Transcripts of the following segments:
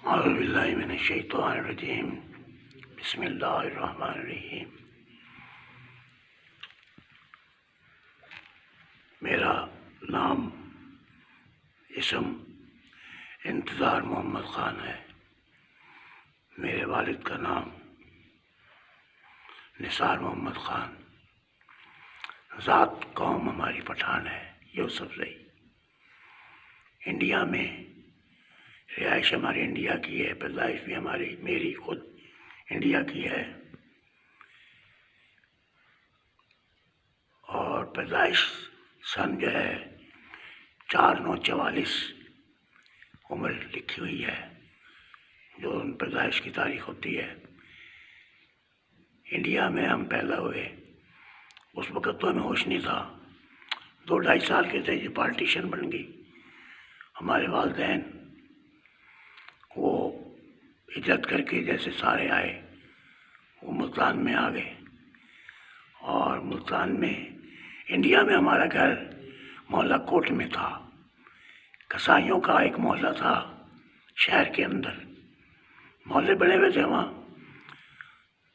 औज़ुबिल्लाहिमिनश्शैतानिर्रजीम बिस्मिल्लाहिर्रहमानिर्रहीम। मेरा नाम इसम इंतज़ार मोहम्मद ख़ान है। मेरे वालिद का नाम निसार मोहम्मद ख़ान। ज़ात कौम हमारी पठान है, यूसुफ़ज़ई। इंडिया में रिहाइश हमारी इंडिया की है, पैदाइश भी मेरी खुद इंडिया की है और पैदाइश सन जो है 4/9/44 उम्र लिखी हुई है, जो पैदाइश की तारीख होती है। इंडिया में हम पैदा हुए, उस वक़्त तो हमें होश नहीं था। 2-2.5 साल के थे, ये पार्टीशन बन गई। हमारे वालिदैन वो हिजरत करके जैसे सारे आए, वो मुल्तान में आ गए और मुल्तान में इंडिया में हमारा घर मोहल्ला कोट में था। कसाईयों का एक मोहल्ला था शहर के अंदर, मोहल्ले बने हुए थे वहाँ,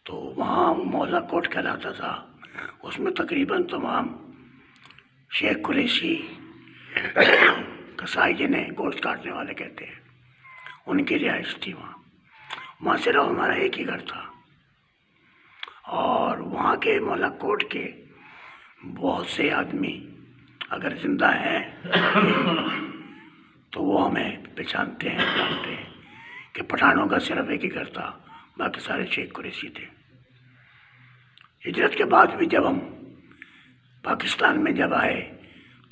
तो वहाँ मोहल्ला कोट कहलाता था। उसमें तकरीबन तमाम शेख कुरैशी कसाई, जिन्हें गोश्त काटने वाले कहते हैं, उनकी रिहाइश थी वहाँ सिर्फ हमारा एक ही घर था। और वहाँ के मोहल्ला कोट के बहुत से आदमी अगर जिंदा हैं तो वो हमें पहचानते हैं, जानते हैं कि पठानों का सिर्फ एक ही घर था, बाकी सारे शेख कुरैशी थे। हिजरत के बाद भी जब हम पाकिस्तान में जब आए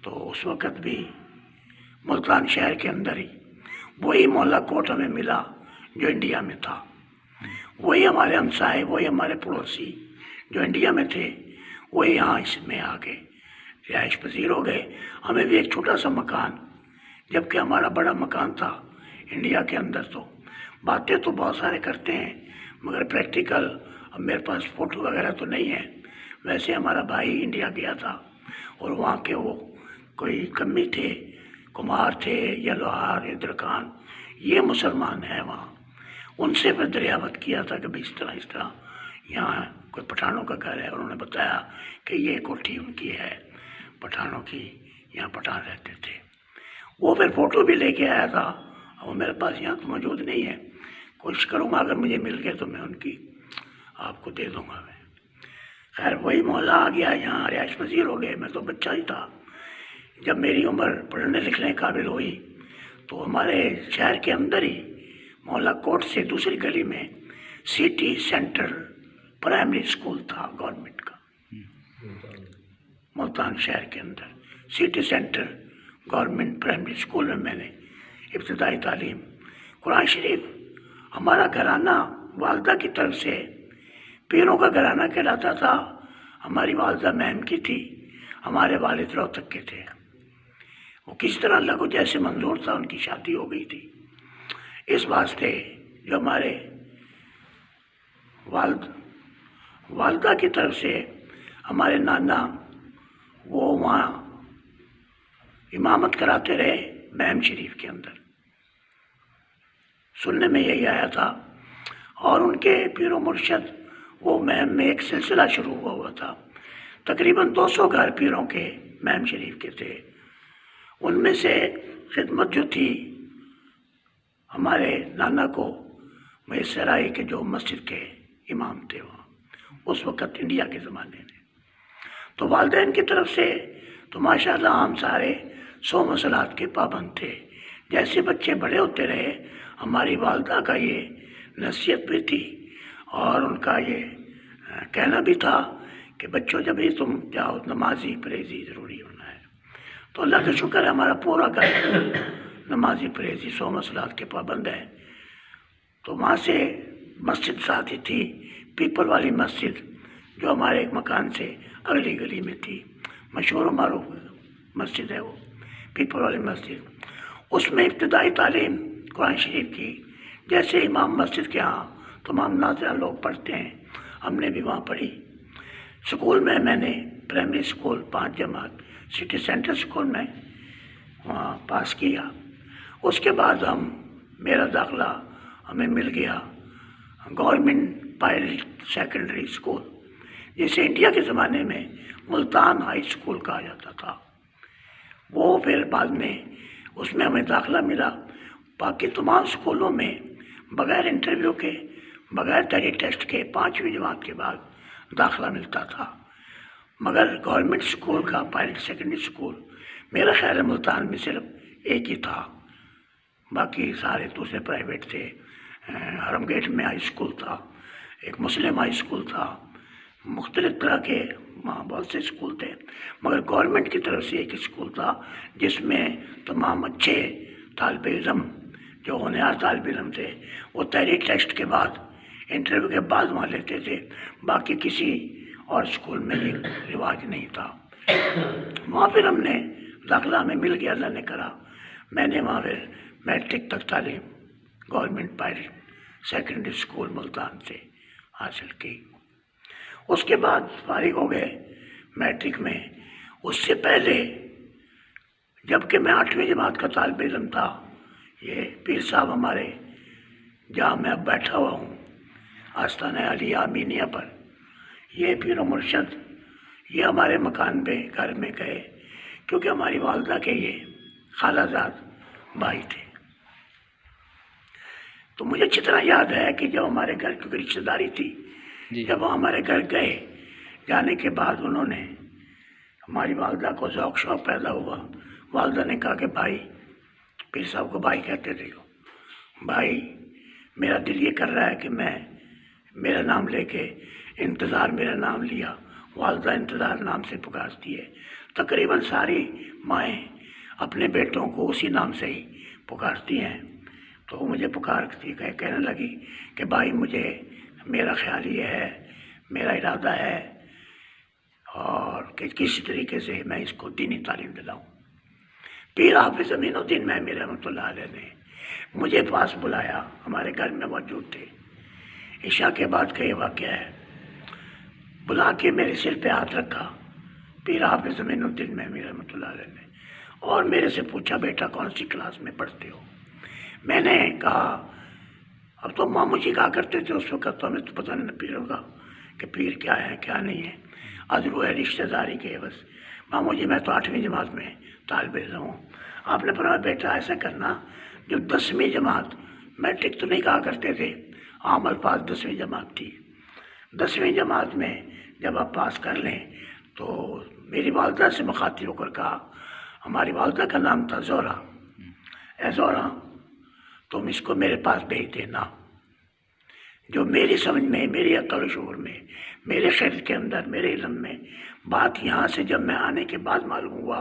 तो उस वक़्त भी मुल्तान शहर के अंदर ही वही मोहल्ला कोट हमें मिला जो इंडिया में था। वही हमारे हमसाए, वही हमारे पड़ोसी जो इंडिया में थे, वही यहाँ इसमें आके रिहाइश पजीर हो गए। हमें भी एक छोटा सा मकान, जबकि हमारा बड़ा मकान था इंडिया के अंदर। तो बातें तो बहुत सारे करते हैं, मगर प्रैक्टिकल अब मेरे पास फ़ोटो वगैरह तो नहीं है। वैसे हमारा भाई इंडिया गया था और वहाँ के वो कोई कमी थे, कुमार थे या लोहार या दरकान, ये मुसलमान हैं वहाँ, उनसे फिर दरियावत किया था कि इस तरह यहाँ कोई पठानों का घर है। उन्होंने बताया कि ये कोठी उनकी है, पठानों की, यहाँ पठान रहते थे। वो फिर फ़ोटो भी लेके आया था, और मेरे पास यहाँ तो मौजूद नहीं है। कोशिश करूँगा अगर मुझे मिल गए तो मैं उनकी आपको दे दूँगा। मैं खैर वही मोहल्ला आ गया, यहाँ रिहाइश पजीर हो गए। मैं तो बच्चा ही था जब मेरी उम्र पढ़ने लिखने काबिल हुई, तो हमारे शहर के अंदर ही मोहल्ला कोट से दूसरी गली में सिटी सेंटर प्राइमरी स्कूल था गवर्नमेंट का। मुल्तान शहर के अंदर city centre government primary school में मैंने इब्तिदाई तालीम, कुरान शरीफ। हमारा घराना वालदा की तरफ से पीरों का घराना कहलाता था। हमारी वालदा महम की थी, हमारे वालिद रोहतक के थे। वो किस तरह अल्लाह को जैसे मंजूर था उनकी शादी हो गई थी। इस वास्ते जो हमारे वालदा की तरफ से हमारे नाना वो वहाँ इमामत कराते रहे महम शरीफ के अंदर, सुनने में यही आया था। और उनके पीरो मुर्शद वो महम में एक सिलसिला शुरू हुआ था। तकरीबन 200 घर पीरों के महम शरीफ के थे। उनमें से खिदमत जो थी हमारे नाना को मैसर आई के जो मस्जिद के इमाम थे वहाँ उस वक़्त इंडिया के ज़माने में। तो वालिदैन की तरफ से तो माशाअल्लाह हम सारे 100 मसलात के पाबंद थे। जैसे बच्चे बड़े होते रहे, हमारी वालदा का ये नसीहत भी थी और उनका ये कहना भी था कि बच्चों जब भी तुम जाओ नमाजी परहेज़ी ज़रूरी होना है। तो अल्लाह का शुक्र है हमारा पूरा घर नमाजी परहेज़ी 100 मसलात के पाबंद है। तो वहाँ से मस्जिद साथ ही थी, पीपल वाली मस्जिद, जो हमारे एक मकान से अगली गली में थी। मशहूर मारूफ मस्जिद है वो पीपल वाली मस्जिद। उसमें इब्तिदाई तालीम कुरान शरीफ की, जैसे इमाम मस्जिद के यहाँ तमाम नाज़िरा लोग पढ़ते हैं, हमने भी वहाँ पढ़ी। स्कूल में मैंने प्राइमरी स्कूल 5 जमात सिटी सेंटर स्कूल में वहाँ पास किया। उसके बाद मेरा दाखिला हमें मिल गया गवर्नमेंट पायलट सेकेंडरी स्कूल, जिसे इंडिया के ज़माने में मुल्तान हाई स्कूल कहा जाता था। वो फिर बाद में उसमें हमें दाखिला मिला। बाकी तमाम स्कूलों में बग़ैर इंटरव्यू के, बग़ैर तहरीर टेस्ट के 5वीं जमात के बाद दाखिला मिलता था। मगर गवर्नमेंट स्कूल का पायलट सेकेंडरी स्कूल मेरा ख्याल है मुल्तान में सिर्फ एक ही था, बाकी सारे दूसरे प्राइवेट थे। हरमगेट में हाई स्कूल था, एक मुस्लिम हाई स्कूल था, मुख्तलिफ तरह के वहाँ बहुत से स्कूल थे, मगर गवर्नमेंट की तरफ से एक स्कूल था जिसमें तमाम अच्छे तालिब इल्म जो होनहार तालिब इल्म थे वो तहरीर टेस्ट के बाद, इंटरव्यू के बाद वहाँ लेते थे। बाकी किसी और स्कूल में ये रिवाज नहीं था। वहाँ फिर हमने दाखिला हमें मिल गया, अल्लाह ने करा। मैंने वहाँ फिर मैट्रिक तक तालीम government pilot secondary school Multan से हासिल की। उसके बाद फारिग हो गए मैट्रिक में। उससे पहले जबकि मैं 8वीं जमात का तालिब इल्म था, ये पीर साहब हमारे जहाँ मैं अब बैठा हुआ हूँ आस्ताना अलिया अमीनिया पर, ये पीर मुर्शद ये हमारे मकान पे घर में गए, क्योंकि हमारी वालदा के ये खालाजाद भाई थे। तो मुझे अच्छी तरह याद है कि जब हमारे घर की रिश्तेदारी थी, जब वो हमारे घर गए, जाने के बाद उन्होंने हमारी वालदा को शौक पैदा हुआ। वालदा ने कहा कि भाई, पीर साहब को भाई कहते थे, भाई मेरा दिल ये कर रहा है कि मैं मेरा नाम लेके इंतज़ार मेरा नाम लिया, वालदा इंतज़ार नाम से पुकारती है। तकरीबन सारी माएँ अपने बेटों को उसी नाम से ही पुकारती हैं। तो मुझे पुकारती कहने लगी कि भाई मुझे, मेरा ख्याल ये है, मेरा इरादा है और कि किसी तरीके से मैं इसको दीनी तालीम दिलाऊँ। पीर हाफिज़ अमीनुद्दीन महमी रहमतुल्लाह अलैह ने मुझे पास बुलाया, हमारे घर में मौजूद थे। इशा के बाद का ये वाक़या है। बुला के मेरे सिर पे हाथ रखा पीर हाफिज़ अमीनुद्दीन महमी रहमतुल्लाह अलैह ने, और मेरे से पूछा, बेटा कौन सी क्लास में पढ़ते हो? मैंने कहा, अब तो मामू जी कहा करते थे उस वक़्त, तो हमें तो पता नहीं पीर होगा कि पीर क्या है क्या नहीं है, अजरू है रिश्तेदारी के बस। मामू जी मैं तो 8वीं जमात में तालिब इल्म हूँ। आपने फरमाया, बेटा ऐसा करना, जो 10वीं जमात, मैट्रिक तो नहीं कहा करते थे, आम अल्फाज 10वीं जमात थी, 10वीं जमात में जब आप पास कर लें तो मेरी वालदा से मुखातिब होकर कहा, हमारी वालदा का नाम था ज़ोहरा, ए ज़ोहरा तुम इसको मेरे पास भेज देना। जो मेरी समझ में, मेरी अक्ल शऊर में, मेरे ख्याल के अंदर, मेरे इल्म में बात यहाँ से जब मैं आने के बाद मालूम हुआ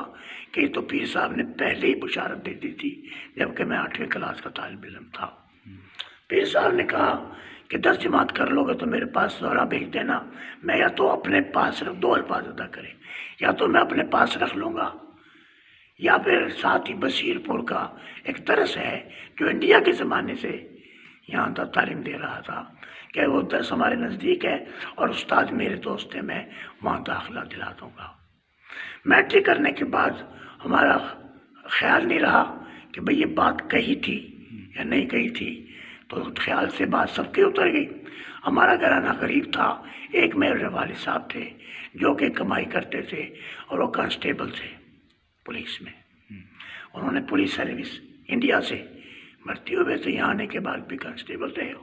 कि तो पीर साहब ने पहले ही बुशारत दे दी थी, जबकि मैं 8वीं क्लास का तालिब इल्म था। पीर साहब ने कहा कि 10 जमात कर लोगे तो मेरे पास ज़ोहरा भेज देना। मैं या तो अपने पास सिर्फ 2 अल्फाज अदा करें, या तो मैं अपने पास रख लूँगा, या फिर साथ ही बसीरपुर का एक दरस है जो इंडिया के ज़माने से यहाँ तक तालीम दे रहा था, कि वो दरस हमारे नज़दीक है और उस्ताद मेरे दोस्त हैं, मैं वहाँ दाखिला दिला दूँगा। मैट्रिक करने के बाद हमारा ख्याल नहीं रहा कि भाई ये बात कही थी या नहीं कही थी, तो ख्याल से बात सबकी उतर गई। हमारा घराना गरीब था, एक मेरे वालिद साहब थे जो कि कमाई करते थे और वो कांस्टेबल थे पुलिस में। उन्होंने पुलिस सर्विस इंडिया से भर्ती हुए थे, यहाँ आने के बाद भी कांस्टेबल थे।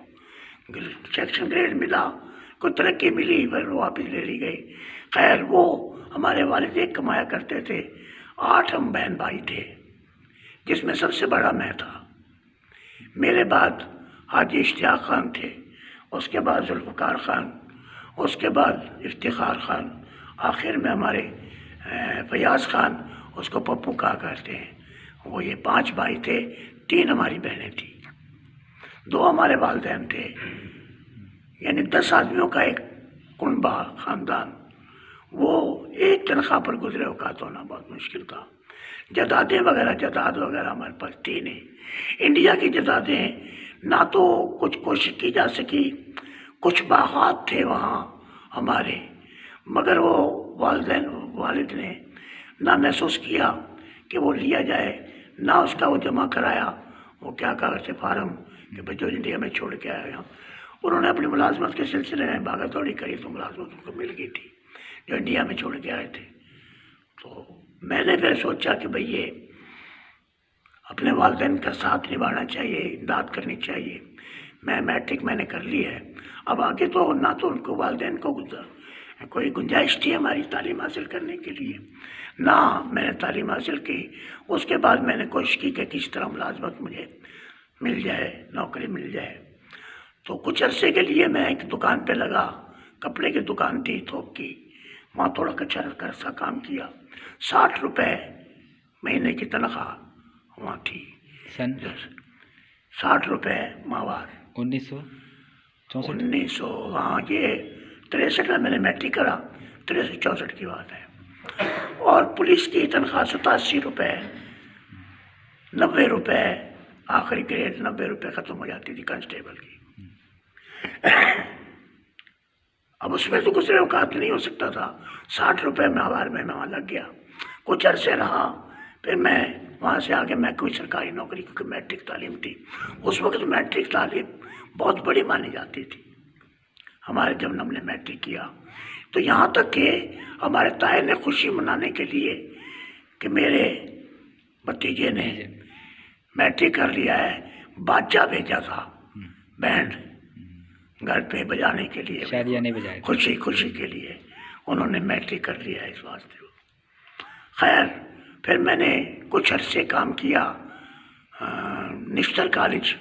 सेक्शन ग्रेड मिला, कोई तरक्की मिली, फिर वो वापस ले ली गई। खैर वो हमारे वालिद एक कमाया करते थे, 8 हम बहन भाई थे, जिसमें सबसे बड़ा मैं था। मेरे बाद हाजी इश्तियाक खान थे, उसके बाद जुल्फ़िकार खान, उसके बाद इफ्तिखार खान, आखिर में हमारे फयाज़ खान, उसको पप्पू कहा करते हैं। वो ये 5 भाई थे, 3 हमारी बहनें थी, 2 हमारे वालिदैन थे, यानी 10 आदमियों का एक कुनबा ख़ानदान। वो एक तनख्वाह पर गुजरे औकात होना बहुत मुश्किल था। जदादें वगैरह, जदाद वगैरह हमारे पास थी नहीं। इंडिया की जदादें ना तो कुछ कोशिश की जा सकी, कुछ बागात थे वहाँ हमारे, मगर वो वालिद ने ना महसूस किया कि वो लिया जाए, ना उसका वो जमा कराया। वो क्या कागज थे फार्म कि भाई जो इंडिया में छोड़ के आया यहाँ। उन्होंने अपनी मुलाजमत के सिलसिले में भागा दौड़ी करी तो मुलाजमत उनको मिल गई थी जो इंडिया में छोड़ के आए थे। तो मैंने फिर सोचा कि भाई ये अपने वालिदैन का साथ निभाना चाहिए, इमदाद करनी चाहिए। मैं मैट्रिक मैंने कर ली है, अब आगे तो ना तो उनको वालिदैन को कोई गुंजाइश थी हमारी तालीम हासिल करने के लिए, ना मैंने तालीम हासिल की। उसके बाद मैंने कोशिश की कि किस तरह मुलाजमत मुझे मिल जाए, नौकरी मिल जाए। तो कुछ अरसे के लिए मैं एक दुकान पे लगा, कपड़े की दुकान थी थोक की, वहाँ थोड़ा कच्चा सा काम किया। 60 रुपये महीने की तनख्वाह वहाँ थी। 60 रुपये माहवार। 1900 हाँ, ये 63 में मैंने मैट्रिक करा, 63-64 की बात है। और पुलिस की तनख्वाह 87 रुपये, 90 रुपये, आखिरी ग्रेड 90 रुपये ख़त्म हो जाती थी कांस्टेबल की। अब उसमें तो गुजरे औकात नहीं हो सकता था। 60 रुपये माहवार में मैं वहाँ लग गया, कुछ अरसे रहा। फिर मैं वहाँ से आगे मैं कोई सरकारी नौकरी, क्योंकि मैट्रिक तालीम थी उस वक्त, मैट्रिक तालीम बहुत बड़ी मानी जाती थी हमारे, जब हमने मैट्रिक किया। तो यहाँ तक कि हमारे ताए ने खुशी मनाने के लिए कि मेरे भतीजे ने मैट्रिक कर लिया है, बादशाह भेजा था बैंड घर पे बजाने के लिए, शादियाँ नहीं बजाए, खुशी के लिए उन्होंने मैट्रिक कर लिया है इस वास्ते। खैर फिर मैंने कुछ अरसे काम किया निश्तर कॉलेज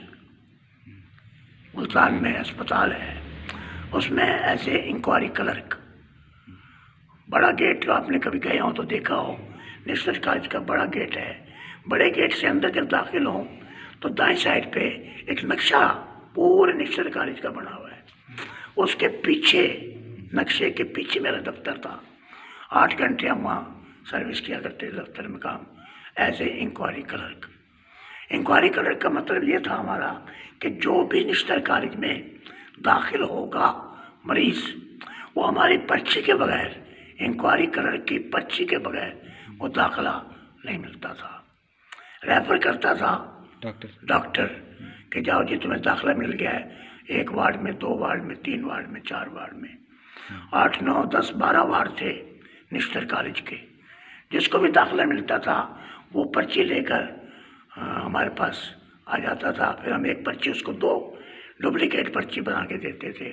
मुल्तान में अस्पताल है, उसमें ऐसे इंक्वायरी क्लर्क। बड़ा गेट, आपने कभी गए हो तो देखा हो, निश्तर कॉलेज का बड़ा गेट है। बड़े गेट से अंदर जब दाखिल हों तो दाएं साइड पे एक नक्शा पूरे निश्तर कॉलेज का बना हुआ है, उसके पीछे, नक्शे के पीछे मेरा दफ्तर था। 8 घंटे हम वहाँ सर्विस किया करते दफ्तर में काम, ऐसे इंक्वायरी क्लर्क। इंक्वायरी क्लर्क का मतलब ये था हमारा कि जो भी निश्तर कॉलेज में दाखिल होगा मरीज़, वो हमारी पर्ची के बगैर, इंक्वायरी क्लर्क की पर्ची के बगैर वो दाखिला नहीं मिलता था। रेफर करता था डॉक्टर कि जाओ जी तुम्हें दाखिला मिल गया है, 1 वार्ड में, 2 वार्ड में, 3 वार्ड में, 4 वार्ड में। 8, 9, 10, 12 वार्ड थे निश्तर कॉलेज के। जिसको भी दाखिला मिलता था वो पर्ची लेकर हमारे पास आ जाता था। फिर हम एक पर्ची उसको 2 डुप्लीकेट पर्ची बना के देते थे।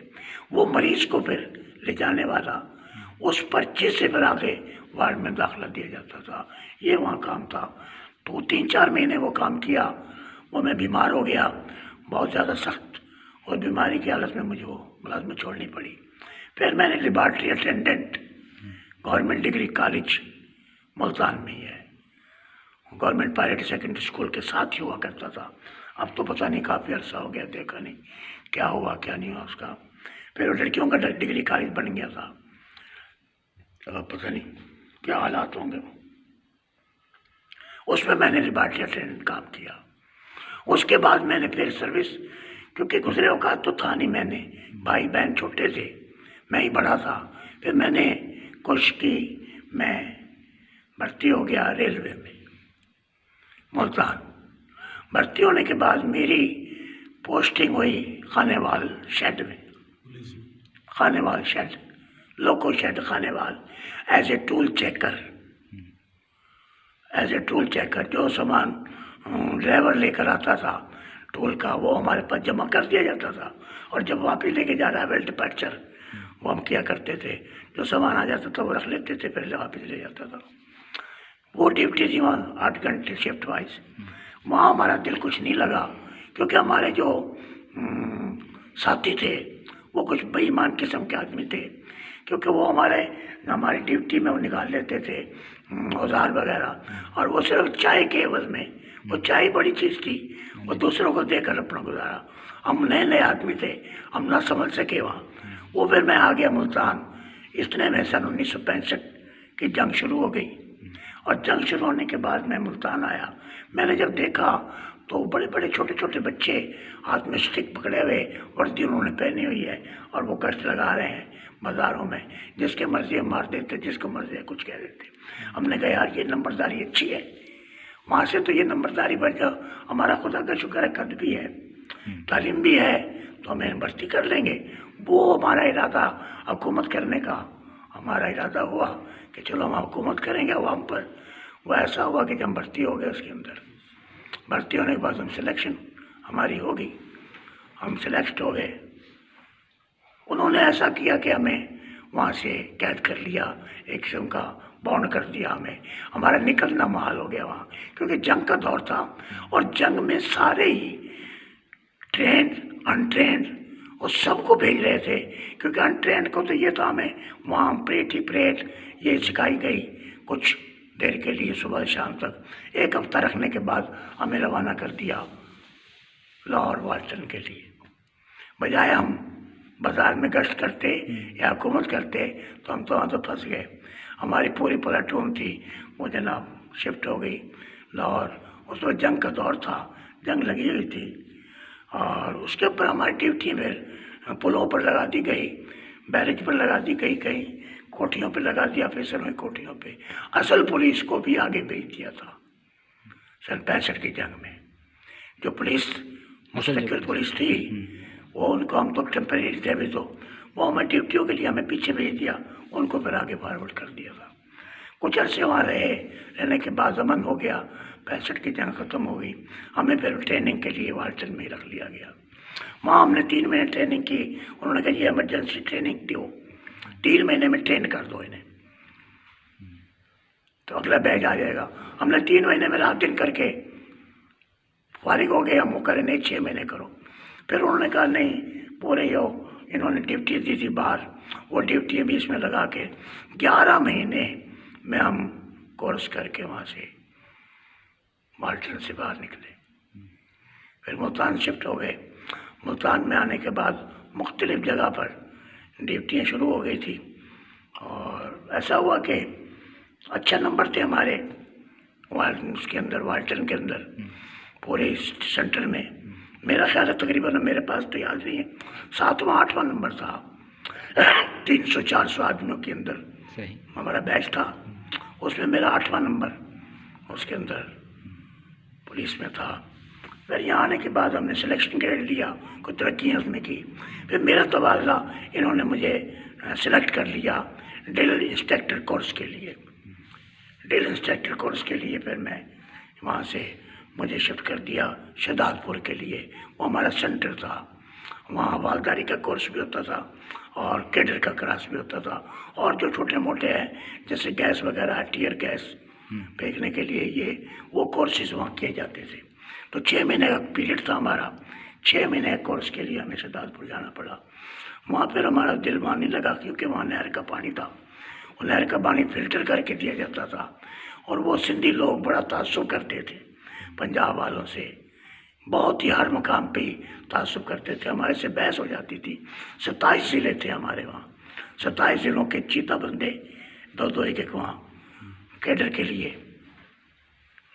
वो मरीज़ को फिर ले जाने वाला उस पर्ची से फिर आगे वार्ड में दाखिला दिया जाता था। ये वहाँ काम था। तो 3-4 महीने वो काम किया। वो मैं बीमार हो गया बहुत ज़्यादा सख्त, और बीमारी की हालत में मुझे वो मुलाजमत छोड़नी पड़ी। फिर मैंने laboratory attendant government degree college Multan में ही है, गवर्नमेंट पायलट सेकेंडरी स्कूल के साथ ही हुआ करता था। अब तो पता नहीं, काफ़ी अर्सा हो गया, देखा नहीं क्या हुआ क्या नहीं हुआ उसका। फिर वो लड़कियों का डिग्री कॉलेज बन गया था, अब पता नहीं क्या हालात होंगे। उसमें मैंने लेबॉर्ट्री अटेंडेंट काम किया। उसके बाद मैंने फिर सर्विस, क्योंकि गुजरे औकात तो था नहीं, मैंने भाई बहन छोटे थे, मैं ही बड़ा था। फिर मैंने कोशिश की, मैं भर्ती हो गया रेलवे में मुल्तान। भर्ती होने के बाद मेरी पोस्टिंग हुई खानेवाल शेड में, Khanewal shed, loco shed Khanewal, as a tool checker. As a tool checker, जो सामान ड्राइवर लेकर आता था टूल का, वो हमारे पास जमा कर दिया जाता था, और जब वापस लेके जा रहा है वेल डिपैचर, वो हम किया करते थे। जो सामान आ जाता था वो रख लेते थे, फिर वापस ले जाता था। वो ड्यूटी थी वहाँ 8 घंटे शिफ्ट वाइज। वहाँ हमारा दिल कुछ नहीं लगा, क्योंकि हमारे जो साथी थे वो कुछ बेईमान किस्म के आदमी थे, क्योंकि वो हमारी ड्यूटी में वो निकाल लेते थे औजार वगैरह, और वो सिर्फ चाय के एवज में, वो चाय बड़ी चीज़ थी, वो दूसरों को देकर अपना गुजारा। हम नए नए आदमी थे, हम ना समझ सके वहाँ। वो फिर मैं आ गया मुल्तान। इतने में सन 1965 की जंग शुरू हो गई, और जंग शुरू होने के बाद मैं मुल्तान आया। मैंने जब देखा तो बड़े बड़े छोटे छोटे बच्चे हाथ में स्टिक पकड़े हुए, वर्दी उन्होंने पहनी हुई है, और वो गश्त लगा रहे हैं बाज़ारों में, जिसके मर्जी मार देते, जिसको मर्जी कुछ कह देते। हमने कहा यार ये नंबरदारी अच्छी है। वहाँ से तो ये नंबरदारी बढ़ जाओ, हमारा खुदा का शुक्र है कद भी है, तालीम भी है, तो हमें भर्ती कर लेंगे। वो हमारा इरादा हुकूमत करने का हमारा इरादा हुआ कि चलो हम हुकूमत करेंगे अवाम पर। वो ऐसा हुआ कि जब हम भर्ती हो गए, उसके अंदर भर्ती होने के बाद हम सिलेक्शन हमारी होगी, हम सिलेक्ट हो गए। उन्होंने ऐसा किया कि हमें वहाँ से कैद कर लिया, एक किस्म का बॉन्ड कर दिया हमें, हमारा निकलना महाल हो गया वहाँ, क्योंकि जंग का दौर था और जंग में सारे ही ट्रेंड अनट्रेंड उस सबको भेज रहे थे, क्योंकि अनट्रेंड को तो ये था हमें वहाँ परेड ही परेड ये सिखाई गई कुछ देर के लिए सुबह शाम तक। एक हफ्ता रखने के बाद हमें रवाना कर दिया लाहौर वाल्टन के लिए। बजाय हम बाज़ार में गश्त करते या हुकूमत करते तो हम तो वहाँ तो फंस गए। हमारी पूरी प्लाटून थी वो जनाब शिफ्ट हो गई लाहौर। उस वक्त जंग का दौर था, जंग लगी हुई थी और उसके ऊपर हमारी ड्यूटी फिर पुलों पर लगा दी गई, बैरेज पर लगा दी गई, कहीं कोठियों पर लगा दिया, ऑफिसरों की कोठियों पे। असल पुलिस को भी आगे भेज दिया था सन 65 की जंग में। जो पुलिस मुस्तकिल पुलिस थी वो उनको हम तो टेम्परेरी थे, अभी तो वो हमें ड्यूटियों के लिए हमें पीछे भेज दिया, उनको फिर आगे फॉरवर्ड कर दिया था। कुछ अर्से वहाँ रहने के बाद अमन हो गया, 65 की जंग ख़त्म हो गई, हमें फिर ट्रेनिंग के लिए वाल्टन में रख लिया गया। वहाँ हमने 3 महीने ट्रेनिंग की। उन्होंने कहा ये इमरजेंसी ट्रेनिंग दो, 3 महीने में ट्रेन कर दो इन्हें, तो अगला बैच आ जाएगा। हमने 3 महीने में रात दिन करके फारिग हो गए। हम वो करें नहीं 6 महीने करो। फिर उन्होंने कहा नहीं पूरे हो, इन्होंने ड्यूटी दी थी बाहर, वो ड्यूटी भी इसमें लगा के 11 महीने में हम कोर्स करके वहाँ से वाल्टन से बाहर निकले। फिर मुल्तान शिफ्ट हो गए। मुल्तान में आने के बाद मुख्तलिफ जगह पर ड्यूटियाँ शुरू हो गई थी और ऐसा हुआ कि अच्छा नंबर थे हमारे उसके अंदर वाल्टन के अंदर पूरे सेंटर में। मेरा ख्याल है तकरीबन, मेरे पास तो याद नहीं है, 7वां 8वां नंबर था 300-400 आदमियों के अंदर सही हमारा बैच था। उसमें मेरा 8वां नंबर उसके अंदर पुलिस में था। फिर यहाँ आने के बाद हमने सिलेक्शन ग्रेड लिया, कुछ तरक्की उसमें की। फिर मेरा तबादला इन्होंने मुझे सिलेक्ट कर लिया ड्रिल इंस्ट्रक्टर कोर्स के लिए। ड्रिल इंस्ट्रक्टर कोर्स के लिए फिर मैं वहाँ से मुझे शिफ्ट कर दिया शहदादपुर के लिए। वो हमारा सेंटर था, वहाँ हवालदारी का कोर्स भी होता था और कैडर का क्लास भी होता था, और जो छोटे मोटे हैं जैसे गैस वगैरह टीयर गैस फेंकने के लिए ये वो कोर्सेज वहाँ किए जाते थे। तो 6 महीने का पीरियड था हमारा। 6 महीने के कोर्स के लिए हमें शहदादपुर जाना पड़ा। वहाँ फिर हमारा दिल मानने लगा, क्योंकि वहाँ नहर का पानी था, वो नहर का पानी फिल्टर करके दिया जाता था और वो सिंधी लोग बड़ा ताज्जुब करते थे पंजाब वालों से, बहुत ही हर मुकाम पे ही ताज्जुब करते थे, हमारे से बहस हो जाती थी। 27 ज़िले थे हमारे वहाँ, 27 ज़िलों के चीता बंदे 2-2 एक वहाँ कैडर के लिए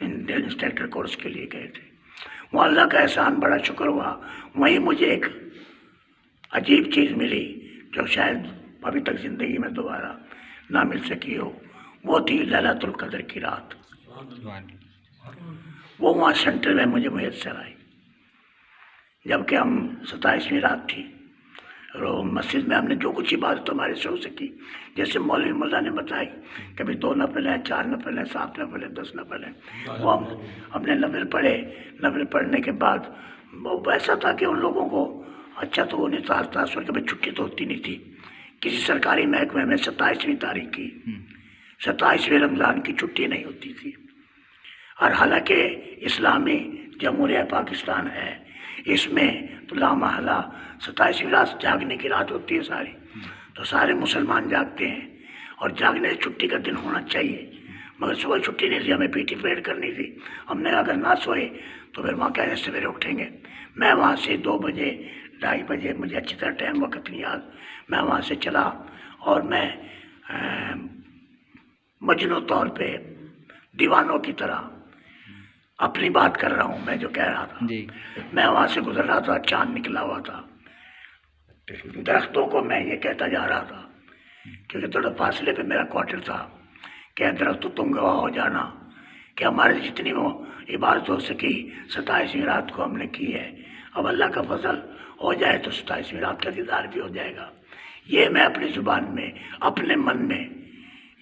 ड्रिल इंस्ट्रक्टर कोर्स के लिए गए थे। वहाँ अल्लाह का एहसान, बड़ा शुक्र हुआ। वहीं मुझे एक अजीब चीज़ मिली जो शायद अभी तक ज़िंदगी में दोबारा ना मिल सकी हो, वो थी लैलतुल कद्र की रात। वो वहाँ सेंटर में मुझे मुयस्सर आई, जबकि हम 27वीं रात थी। और मस्जिद में हमने जो कुछ इबादत हमारे से हो सकी, जैसे मौलवी मुल्ला ने बताई, कभी 2 नफल हैं, 4 नफल हैं, 7 नफल हैं, 10 नफल हैं, वो हमने नफल पढ़े। नफल पढ़ने के बाद वो वैसा था कि उन लोगों को अच्छा तो वो नहीं था, कभी छुट्टी तो होती नहीं थी किसी सरकारी महकमे में। 27वीं तारीख की 27वें रमज़ान की छुट्टी नहीं होती थी। और हालांकि इस्लामी जमहूरिया पाकिस्तान है, इसमें तो लामहला 27वीं रात जागने की रात होती है सारी, तो सारे मुसलमान जागते हैं और जागने से छुट्टी का दिन होना चाहिए। मगर सुबह छुट्टी नहीं थी, हमें पीटी परेड करनी थी। हमने अगर ना सोए तो फिर वहाँ कैसे सवेरे उठेंगे। मैं वहाँ से 2 बजे 2:30 बजे, मुझे अच्छी तरह टाइम वक्त नहीं याद, मैं वहाँ से चला और मैं मजनू तौर पे दीवानों की तरह अपनी बात कर रहा हूँ। मैं जो कह रहा था जी। मैं वहाँ से गुजर रहा था, चांद निकला हुआ था, दरख्तों को मैं ये कहता जा रहा था, क्योंकि थोड़ा फासले पे मेरा क्वार्टर था, कि दरख्तों तुम गवाह हो जाना कि हमारे जितनी वो इबादत हो सकी 27वीं रात को हमने की है। अब अल्लाह का फजल हो जाए तो 27वीं रात का दीदार भी हो जाएगा। ये मैं अपनी ज़ुबान में, अपने मन में,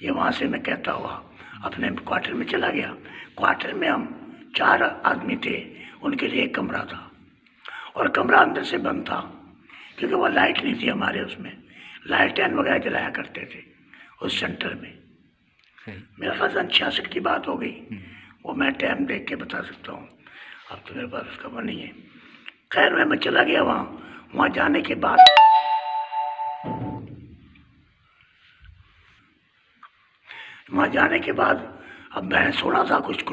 ये वहाँ से मैं कहता हुआ अपने क्वार्टर में चला गया। क्वार्टर में हम 4 आदमी थे, उनके लिए एक कमरा था और कमरा अंदर से बंद था क्योंकि वह लाइट नहीं थी हमारे उसमें। लाइटें वगैरह जलाया करते थे उस सेंटर में। मेरा ख्याल 66 की बात हो गई, वो मैं टाइम देख के बता सकता हूँ, अब तो मेरे पास उसका वो नहीं है। खैर मैं चला गया वहाँ जाने के बाद अब मैंने सोना था, कुछ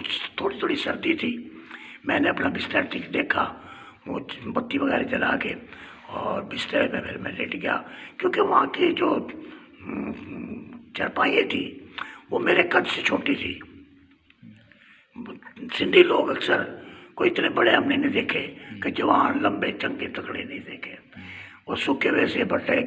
थोड़ी सर्दी थी। मैंने अपना बिस्तर देखा, वो बत्ती वगैरह जला के और बिस्तर में फिर मैं लेट गया क्योंकि वहाँ की जो चारपाइयाँ थी वो मेरे कद से छोटी थी। सिंधी लोग अक्सर कोई इतने बड़े हमने नहीं देखे कि जवान लंबे चंगे तकड़े नहीं देखे। वो सूखे हुए से बटे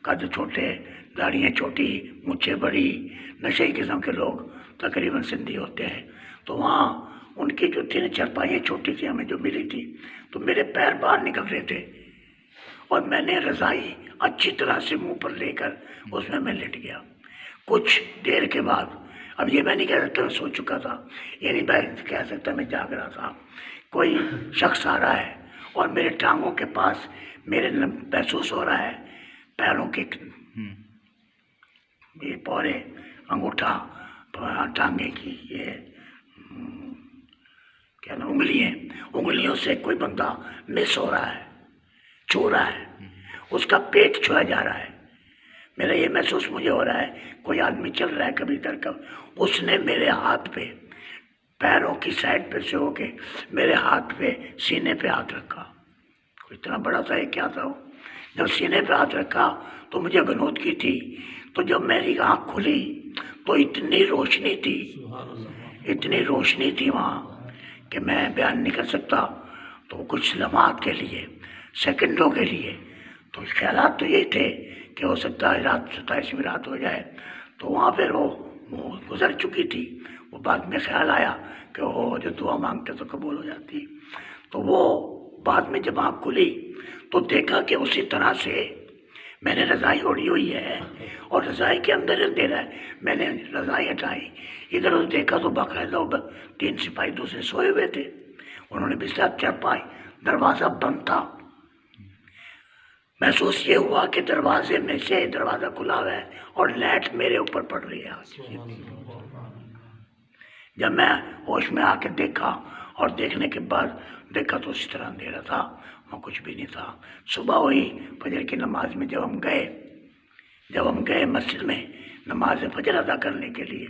कद छोटे, दाढ़ियाँ छोटी, मूछें बड़ी, नशे किस्म के लोग तकरीबन सिंधी होते हैं। तो वहाँ उनकी जो थी चारपाइयाँ छोटी थी, हमें जो मिली थी, तो मेरे पैर बाहर निकल रहे थे और मैंने रज़ाई अच्छी तरह से मुंह पर लेकर उसमें मैं लेट गया। कुछ देर के बाद, अब ये मैं नहीं कह सकता मैं सो चुका था, ये नहीं मैं कह सकता मैं जाग रहा था, कोई शख्स आ रहा है और मेरे टांगों के पास मेरे महसूस हो रहा है पैरों के ये पौरे, अंगूठा, टांगे की ये क्या ना उंगलियों से कोई बंदा मिस हो रहा है, छू रहा है, उसका पेट छुआ जा रहा है। मेरा ये महसूस मुझे हो रहा है कोई आदमी चल रहा है कभी इधर कब, उसने मेरे हाथ पे, पैरों की साइड पे से होके मेरे हाथ पे, सीने पे हाथ रखा। इतना बड़ा था ये, क्या था वो। जब सीने पे हाथ रखा तो मुझे गनौदगी थी। तो जब मेरी आँख खुली तो इतनी रोशनी थी वहाँ कि मैं बयान नहीं कर सकता। तो कुछ लम्हात के लिए, सेकंडों के लिए, तो ख्यालात तो ये थे कि हो सकता है रात 27वीं रात हो जाए। तो वहाँ पर वो गुजर चुकी थी। वो बाद में ख्याल आया कि वो जो दुआ मांगते तो कबूल हो जाती। तो वो बाद में जब आँख खुली तो देखा कि उसी तरह से मैंने रज़ाई ओढ़ी हुई है और रज़ाई के अंदर अंधेरा है। मैंने रज़ाई हटाई, इधर उधर देखा तो बाकायदा 3 सिपाही दूसरे सोए हुए थे। उन्होंने बिस्तर चारपाई, दरवाज़ा बंद था। महसूस ये हुआ कि दरवाजे में से दरवाज़ा खुला हुआ है और लाइट मेरे ऊपर पड़ रही है। जब मैं होश में आके देखा और देखने के बाद देखा तो उस तरह अंधेरा था, वहाँ कुछ भी नहीं था। सुबह हुई फजर की नमाज में जब हम गए मस्जिद में नमाज फजर अदा करने के लिए,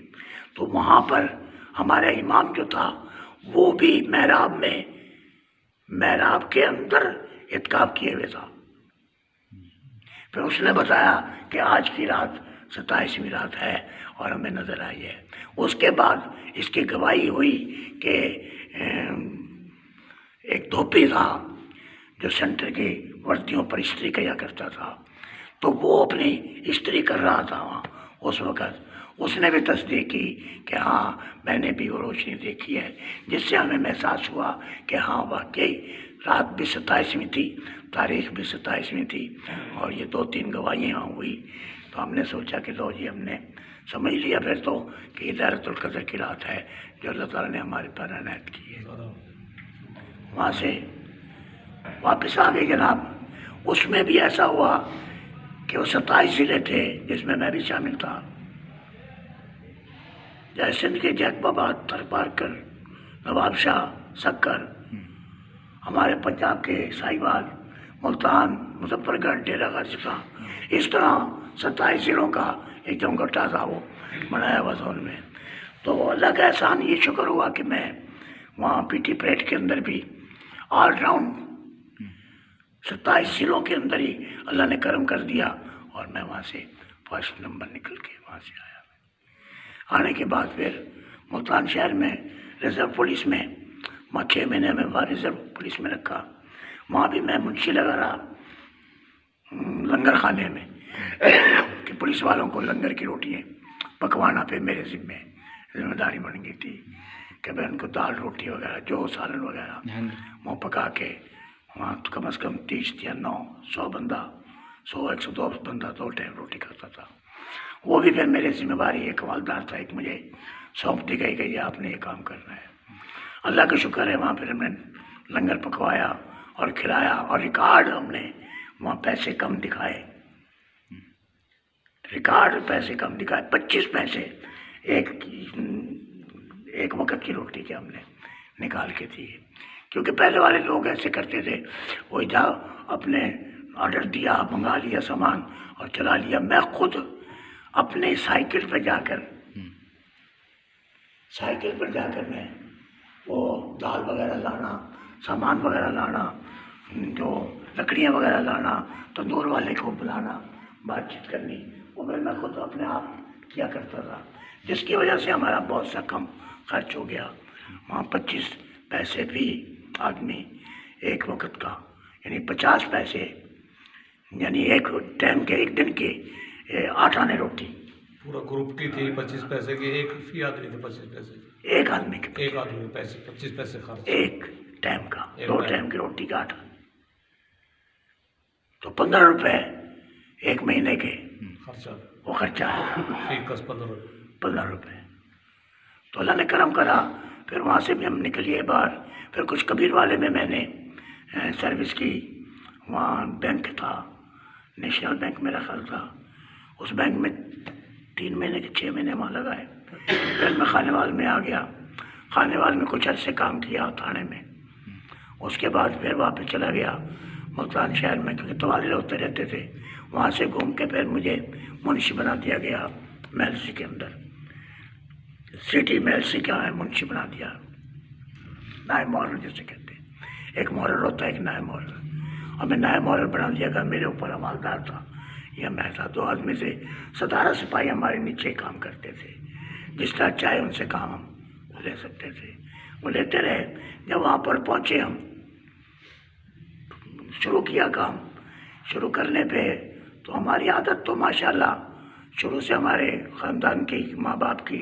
तो वहाँ पर हमारा इमाम जो था वो भी महराब के अंदर इत्काफ किए हुए था। फिर उसने बताया कि आज की रात 27वीं रात है और हमें नज़र आई है। उसके बाद इसकी गवाही हुई कि एक धोबी था जो सेंटर की वर्दियों पर इस्त्री किया करता था, तो वो अपनी इस्त्री कर रहा था वहाँ उस वक़्त। उसने भी तस्दीक की कि हाँ मैंने भी वो रोशनी देखी है, जिससे हमें महसूस हुआ कि हाँ वाकई रात भी 27वीं थी, तारीख भी 27वीं थी और ये 2-3 गवाहियाँ हुई। तो हमने सोचा कि लो जी, हमने समझ लिया फिर तो कि लैलतुल क़द्र की रात है जो अल्लाह ताला ने हमारे पर इनायत की है। वहाँ से वापस आ गए जनाब। उसमें भी ऐसा हुआ कि वो 27 ज़िले थे जिसमें मैं भी शामिल था, जैसे सिंध के जैकबाबाद, थरपारकर, नवाबशाह, सक्कर, हमारे पंजाब के साहिवाल, मुल्तान, मुजफ्फरगढ़, डेरा गाजी खां, इस तरह 27 ज़िलों का एक जमघटा था वो बनाया हुआ जोन में। तो अल्लाह का एहसान, ये शुक्र हुआ कि मैं वहाँ पीटी परेड के अंदर भी ऑलराउंड 27 ज़िलों के अंदर ही अल्लाह ने करम कर दिया और मैं वहाँ से फर्स्ट नंबर निकल के वहाँ से आया। आने के बाद फिर मुल्तान शहर में रिज़र्व पुलिस में 6 महीने में वहाँ रिज़र्व पुलिस में रखा। वहाँ भी मैं मुंशी लगा रहा लंगर खाने में कि पुलिस वालों को लंगर की रोटियाँ पकवाना पे मेरे ज़िम्मे जिम्मेदारी बन गई थी कि मैं उनको दाल रोटी वगैरह जो सालन वगैरह वो पका के वहाँ तो कम से कम 30 या 900 बंदा 100-102 बंदा 2 टाइम रोटी खाता था। वो भी फिर मेरी जिम्मेवारी एक हवालदार था, एक मुझे सौंप दी गई कि आपने ये काम करना है। अल्लाह का शुक्र है वहाँ फिर हमने लंगर पकवाया और खिलाया और रिकॉर्ड हमने वहाँ पैसे कम दिखाए, रिकॉर्ड पैसे कम दिखाए। 25 पैसे एक वक्त की रोटी के हमने निकाल के दिए, क्योंकि पहले वाले लोग ऐसे करते थे, वो जाओ अपने ऑर्डर दिया, मंगा लिया सामान और चला लिया। मैं खुद अपने साइकिल पर जाकर मैं वो दाल वगैरह लाना, सामान वगैरह लाना, जो लकड़ियाँ वगैरह लाना, तंदूर वाले को बुलाना, बातचीत करनी, वो मैं खुद अपने आप किया करता था, जिसकी वजह से हमारा बहुत सा कम खर्च हो गया। वहाँ 25 पैसे भी आदमी एक वक्त का, यानी 50 पैसे, यानी एक टाइम के, एक दिन के 8 आने रोटी। पूरा ग्रुप की थी 25 पैसे की, एक फी आदमी थे 25 पैसे, एक आदमी के पैसे 25 पैसे खर्च, एक टाइम का, 2 टाइम की रोटी का 8 आने, तो 15 रुपए एक महीने के खर्चा, वो खर्चा है 15 रुपये। तो अल्लाह ने करम करा, फिर वहाँ से भी हम निकलिए बाहर। फिर कुछ कबीर वाले में मैंने सर्विस की, वहाँ बैंक था, नेशनल बैंक मेरा ख्याल था, उस बैंक में 3 महीने के 6 महीने वहाँ लगाए। फिर मैं खानेवाल में आ गया, खानेवाल में कुछ अर्से काम किया थाने में। उसके बाद फिर वापस चला गया मुल्तान शहर में, क्योंकि तबादले होते रहते थे। वहाँ से घूम के फिर मुझे मुंशी बना दिया गया मेलसी के अंदर, सिटी मेलसी का है, मुंशी बना दिया, नायब मॉरल जैसे कहते हैं, एक मॉरल होता है, एक नायब मॉरल, और मैं नायब मॉरल बना दिया गया। मेरे ऊपर हवालदार था या मैं था, 2 आदमी से 17 सिपाही हमारे नीचे काम करते थे, जिस तरह चाहे उनसे काम हम ले सकते थे, वो लेते रहे। जब वहाँ पर पहुँचे, हम शुरू किया काम, शुरू करने पे तो हमारी आदत तो माशाल्लाह शुरू से हमारे ख़ानदान की, माँ बाप की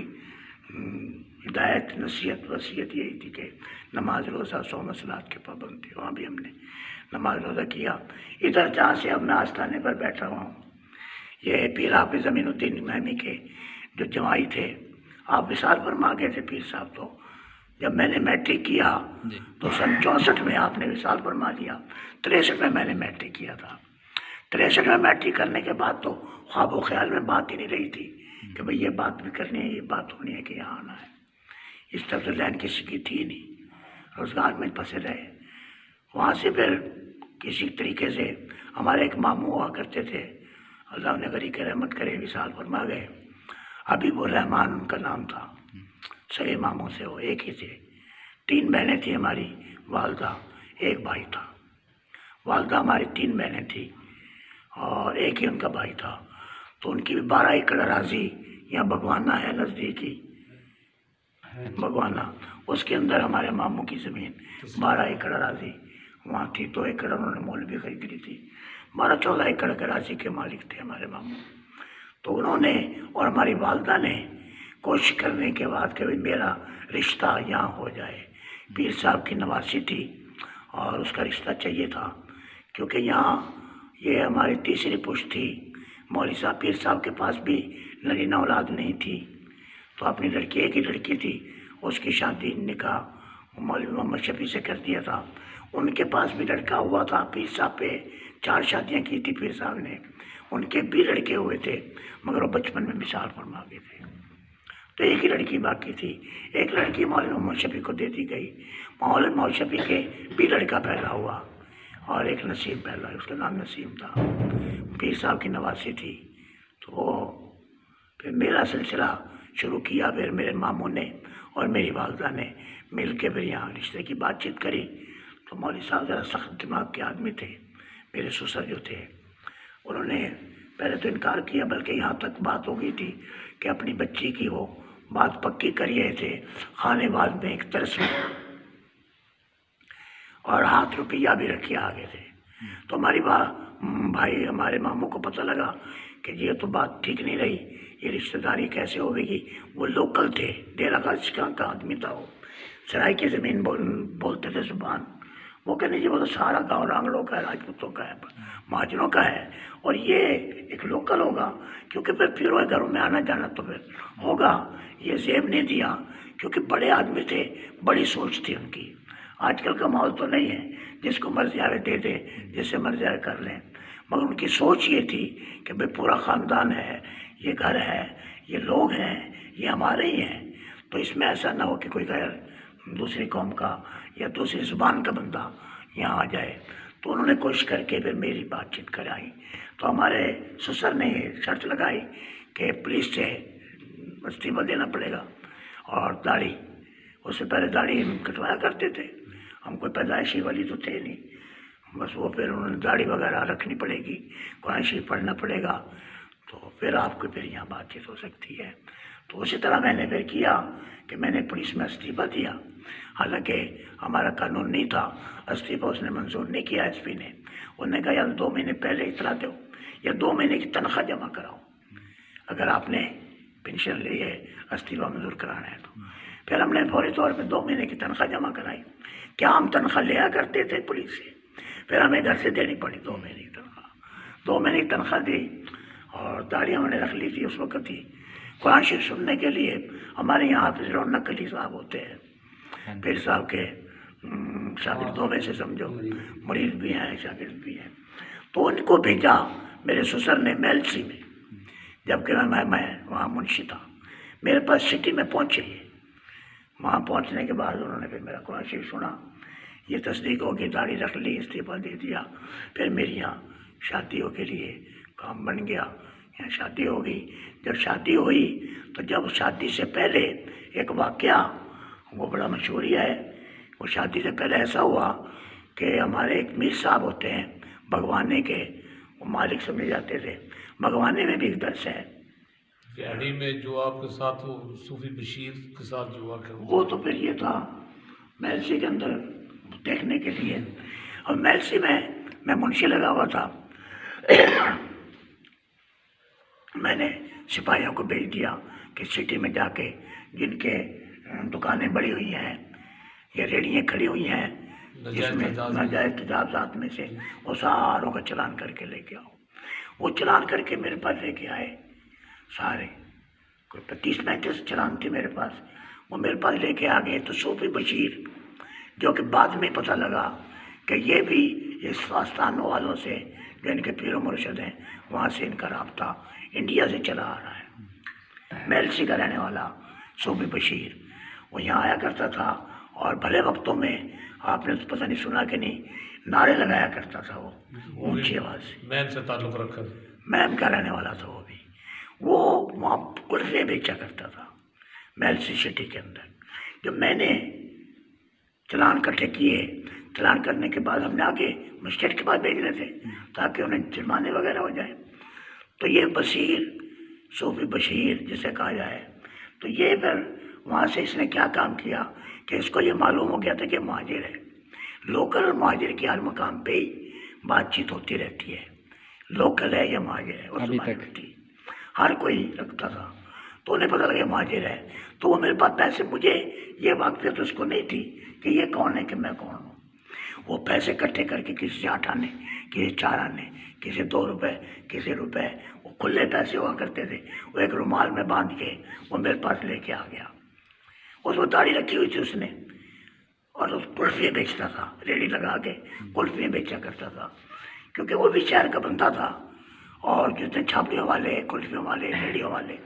हिदायत, नसीहत, वसीयत यही थी कि नमाज रोज़ा, सौम सलात के पाबंद थे। वहाँ भी हमने नमाज रोज़ा किया। इधर जहाँ से अब मैं आस्थाने पर बैठा हुआ हूँ, ये पीर हाफिज़ ज़मीनुद्दीन महमी के जो जमाई थे, आप विशाल फरमा गए थे पीर साहब। तो जब मैंने मैट्रिक किया तो सन 64 में आपने विशाल फरमा लिया, 63 में मैंने मैट्रिक किया था। 63 में मैट्रिक करने के बाद तो ख्वाब व ख्याल में बात ही नहीं रही थी कि भाई ये बात भी करनी है, ये बात होनी है कि यहाँ आना है। इस तरफ से लाइन किसी की थी नहीं, रोज़गार में फंसे रहे। वहाँ से फिर किसी तरीके से हमारे एक मामू हुआ करते थे, अल्लाह ने गरी के रहमत करे, विशाल फरमा गए, हबीबुर रहमान उनका नाम था। सही मामू से वो एक ही थे। 3 बहनें थी हमारी, वालदा, एक भाई था। वालदा हमारी 3 बहनें थी और एक ही उनका भाई था। तो उनकी भी 12 एकड़ अराजी, यहाँ भगवाना है नज़दीकी भगवाना, उसके अंदर हमारे मामू की ज़मीन 12 एकड़ अराजी वहाँ थी। 2 एकड़ उन्होंने मौलवी खरीद ली थी। 12-14 एकड़ के अराजी के मालिक थे हमारे मामू। तो उन्होंने और हमारी वालदा ने कोशिश करने के बाद कि भाई मेरा रिश्ता यहाँ हो जाए। पीर साहब की नवासी थी और उसका रिश्ता चाहिए था, क्योंकि यहाँ ये हमारी तीसरी पुश्त थी। मौलवी साहब पीर साहब के पास भी नरीना औलाद नहीं थी, तो अपनी लड़की, एक ही लड़की थी, उसकी शादी निकाह मौलवी मोहम्मद शफी से कर दिया था। उनके पास भी लड़का हुआ था, पीर साहब पे 4 शादियाँ की थी पीर साहब ने, उनके भी लड़के हुए थे, मगर वो बचपन में विशाल फरमा गए थे। तो एक ही लड़की बाकी थी। एक लड़की मौलवी मोहम्मद शफी को दे दी गई। मौलवी मोहम्मद शफी के भी लड़का पैदा हुआ और एक नसीम पैदा, उसका नाम नसीम था, पीर साहब की नवासी थी। तो फिर मेरा सिलसिला शुरू किया। फिर मेरे मामू ने और मेरी वालदा ने मिल के फिर यहाँ रिश्ते की बातचीत करी। तो मौलवी साहब ज़रा सख्त दिमाग के आदमी थे। मेरे ससुर जो थे, उन्होंने पहले तो इनकार किया, बल्कि यहाँ तक बात हो गई थी कि अपनी बच्ची की वो बात पक्की कर रहे थे खानेवाल में एक तरस में, और हाथ रुपया भी रखे आगे थे। तो हमारी भाई हमारे मामू को पता लगा कि ये तो बात ठीक नहीं रही, ये रिश्तेदारी कैसे होगी। वो लोकल थे, डेरा गाजी का आदमी था, वो सराय की ज़मीन बोलते थे जुबान। वो कहने जी वो तो सारा गांव रांगड़ों का है, राजपूतों का है, महाजनों का है, और ये एक लोकल होगा, क्योंकि फिर वो घरों में आना जाना तो फिर होगा। ये जेब नहीं दिया क्योंकि बड़े आदमी थे, बड़ी सोच थी उनकी। आजकल का माहौल तो नहीं है, जिसको मर्जी आवे दे दे, जिससे मर्जी आवे कर लें, मगर उनकी सोच ये थी कि भाई पूरा ख़ानदान है, ये घर है, ये लोग हैं, ये हमारे ही हैं, तो इसमें ऐसा ना हो कि कोई गैर दूसरी कौम का या दूसरी ज़ुबान का बंदा यहाँ आ जाए। तो उन्होंने कोशिश करके फिर मेरी बातचीत कराई। तो हमारे ससुर ने शर्त लगाई कि पुलिस से इस्तीफा देना पड़ेगा, और दाढ़ी, उससे पहले दाढ़ी हम कटवाया करते थे, हम कोई पैदाइशी वाली तो थे नहीं, बस वो फिर उन्होंने दाढ़ी वगैरह रखनी पड़ेगी, कुरान शरीफ पढ़ना पड़ेगा, तो फिर आपको फिर यहाँ बातचीत हो सकती है। तो उसी तरह मैंने फिर किया कि मैंने पुलिस में इस्तीफा दिया। हालांकि हमारा कानून नहीं था, इस्तीफा उसने मंजूर नहीं किया एसपी ने। उन्होंने कहा यार 2 महीने पहले इतला दो या 2 महीने की तनख्वाह जमा कराओ अगर आपने पेंशन ली है, इस्तीफा मंजूर कराना है तो। फिर हमने फौरी तौर पर 2 महीने की तनख्वाह जमा कराई। क्या हम तनख्वाह लिया करते थे पुलिस से, फिर हमें घर से देनी पड़ी 2 महीने की तनख्वाह। 2 महीने की तनख्वाह दी, और दाढ़ी हमने रख ली थी उस वक्त ही। कुरान शरीफ सुनने के लिए हमारे यहाँ हाफिज रौनक अली साहब होते हैं, पीर साहब के शागिर्दों में से समझो, मुरीद भी हैं, शागिर्द भी हैं। तो उनको भेजा मेरे ससुर ने मेलसी में, जबकि मैं वहाँ मुंशी था। मेरे पास सिटी में पहुँचे ये। वहाँ पहुँचने के बाद उन्होंने फिर मेरा कुरान शरीफ सुना, ये तस्दीक होगी, दाढ़ी रख ली, इस्तीफा दे दिया। फिर मेरी यहाँ शादियों के लिए काम बन गया, यहाँ शादी हो गई। जब शादी हुई तो जब शादी से पहले एक वाक़या वो बड़ा मशहूर है। वो शादी से पहले ऐसा हुआ कि हमारे एक मीर साहब होते हैं भगवाने के, वो मालिक समझे जाते थे। भगवाने में भी एक दर्स है। दिहाड़ी में जो आपके साथ वो सूफी बशीर के साथ जो हुआ, वो तो फिर ये था मेलसी के अंदर देखने के लिए, और मेलसी में मैं मुंशी लगा हुआ था। मैंने सिपाहियों को भेज दिया कि सिटी में जाके जिनके दुकानें बड़ी हुई हैं या रेड़ियाँ खड़ी हुई हैं जिसमें नाजायज़ तजावज़ात में से, वो सारों का चलान करके लेके आओ। वो चलान करके मेरे पास लेके आए सारे, कोई 35-35 चलान थे मेरे पास। वो मेरे पास लेके आ गए। तो सूफी बशीर, जो कि बाद में पता लगा कि ये भी इस आस्थानों वालों से जो इनके पीर मुर्शद हैं, वहाँ से इनका राब्ता इंडिया से चला आ रहा है। मेलसी का रहने वाला सूफी बशीर, वो यहाँ आया करता था, और भले वक्तों में आपने तो पता नहीं सुना कि नहीं, नारे लगाया करता था वो ऊंची आवाज़ से। मैम से ताल्लुक़ रखा, मैम का रहने वाला था वो भी। वो वहाँ कुल्फे बेचा करता था मेलसी सिटी के अंदर। जब मैंने चलान इकट्ठे किए, चलान करने के बाद हमने आगे मजिस्ट्रेट के पास भेजने थे ताकि उन्हें जुर्माने वगैरह हो जाए। तो ये बशीर, सूफी बशीर जिसे कहा जाए, तो ये फिर वहाँ से इसने क्या काम किया कि इसको ये मालूम हो गया था कि महाजिर है। लोकल महाजिर की हर मकाम पे ही बातचीत होती रहती है, लोकल है या महाजिर है, उस जमाने में थी, हर कोई रखता था। तो उन्हें पता लगा महाजिर है, तो वो मेरे पास पैसे, मुझे ये वाक़ियत तो उसको नहीं थी कि ये कौन है कि मैं कौन हूँ। वो पैसे इकट्ठे करके किसी से 8 आने, किसी 4 आने, किसी 2 रुपये, किसी रुपये, वो खुले पैसे हुआ करते थे। वो एक रुमाल में बांध के वो मेरे पास लेके आ गया। उसमें दाढ़ी रखी हुई थी उसने, और उस कुल्फियाँ बेचता था, रेडी लगा के कुल्फियाँ बेचा करता था, क्योंकि वो भी शहर का बंदा था। और जितने छापड़ियों वाले, कुल्फियों वाले, रेडियों वाले,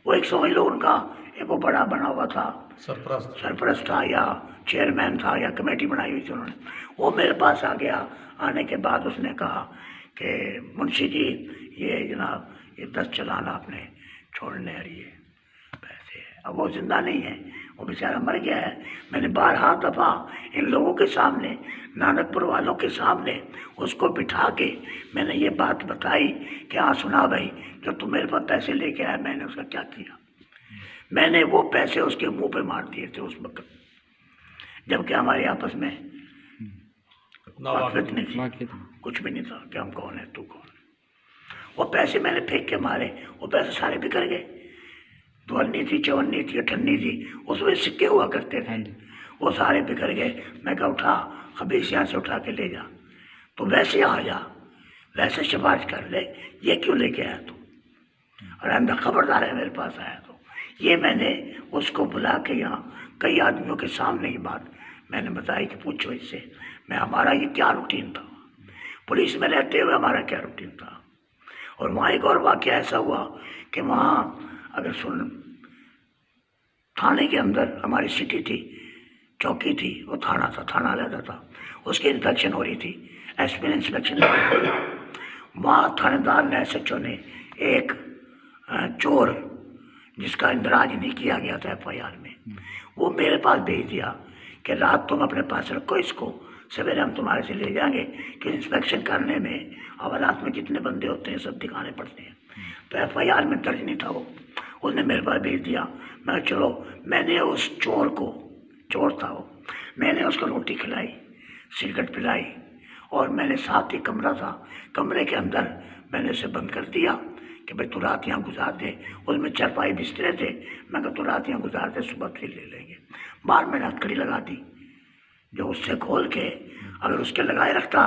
वो एक समझ लो उनका एक वो बड़ा बना हुआ था, सरपरस्त था या चेयरमैन था या कमेटी बनाई हुई थी उन्होंने। वो मेरे पास आ गया। आने के बाद उसने कहा कि मुंशी जी ये जनाब ये 10 चलान आपने छोड़ने आ रही है पैसे है। अब वो जिंदा नहीं है, वो बेचारा मर गया है। मैंने 12 दफ़ा इन लोगों के सामने, नानकपुर वालों के सामने उसको बिठा के मैंने ये बात बताई कि हाँ सुना भाई, जब तुम मेरे पास पैसे लेके आए मैंने उसका क्या किया। मैंने वो पैसे उसके मुंह पे मार दिए थे उस वक्त, जबकि हमारे आपस में वाक़ियत नहीं थी, कुछ भी नहीं था कि हम कौन है तू कौन है। वो पैसे मैंने फेंक के मारे, वो पैसे सारे बिखर गए। 52 थी, 54 थी, 58 थी, उसमें सिक्के हुआ करते थे, वो सारे बिखर गए। मैं कहा उठा, खबीस यहाँ से उठा के ले जा, तो वैसे आ जा, वैसे सिफारिश कर ले, ये क्यों लेके आया तू, और अंदर खबरदार है मेरे पास आया तो। ये मैंने उसको बुला के यहाँ कई आदमियों के सामने ही बात मैंने बताई कि पूछो इससे मैं हमारा ये क्या रूटीन था, पुलिस में रहते हुए हमारा क्या रूटीन था। और वहाँ एक और वाक़या ऐसा हुआ कि वहाँ अगर सुन थाने के अंदर हमारी सिटी थी, चौकी थी, वो थाना था, थाना अलग था, उसकी इंस्पेक्शन हो रही थी, एसपी ने इंस्पेक्शन वहाँ थानेदार ने, SHO ने एक चोर जिसका इंदराज नहीं किया गया था FIR में, वो मेरे पास भेज दिया कि रात तुम अपने पास रखो इसको, सवेरे हम तुम्हारे से ले जाएंगे, कि इंस्पेक्शन करने में हवालात में जितने बंदे होते हैं सब दिखाने पड़ते हैं। तो FIR में दर्ज नहीं था वो, उसने मेरे पास भेज दिया। मैं चलो, मैंने उस चोर को, चोर था वो, मैंने उसको रोटी खिलाई, सिगरेट पिलाई, और मैंने साथ ही कमरा था, कमरे के अंदर मैंने उसे बंद कर दिया कि भाई तू रात यहाँ गुजार दे। उसमें चारपाई बिस्तरे थे, मैं कहा तू रात यहाँ गुजार दे, सुबह फिर ले लेंगे। बाहर मैंने हथकड़ी लगा दी, जो उससे खोल के अगर उसके लगाए रखता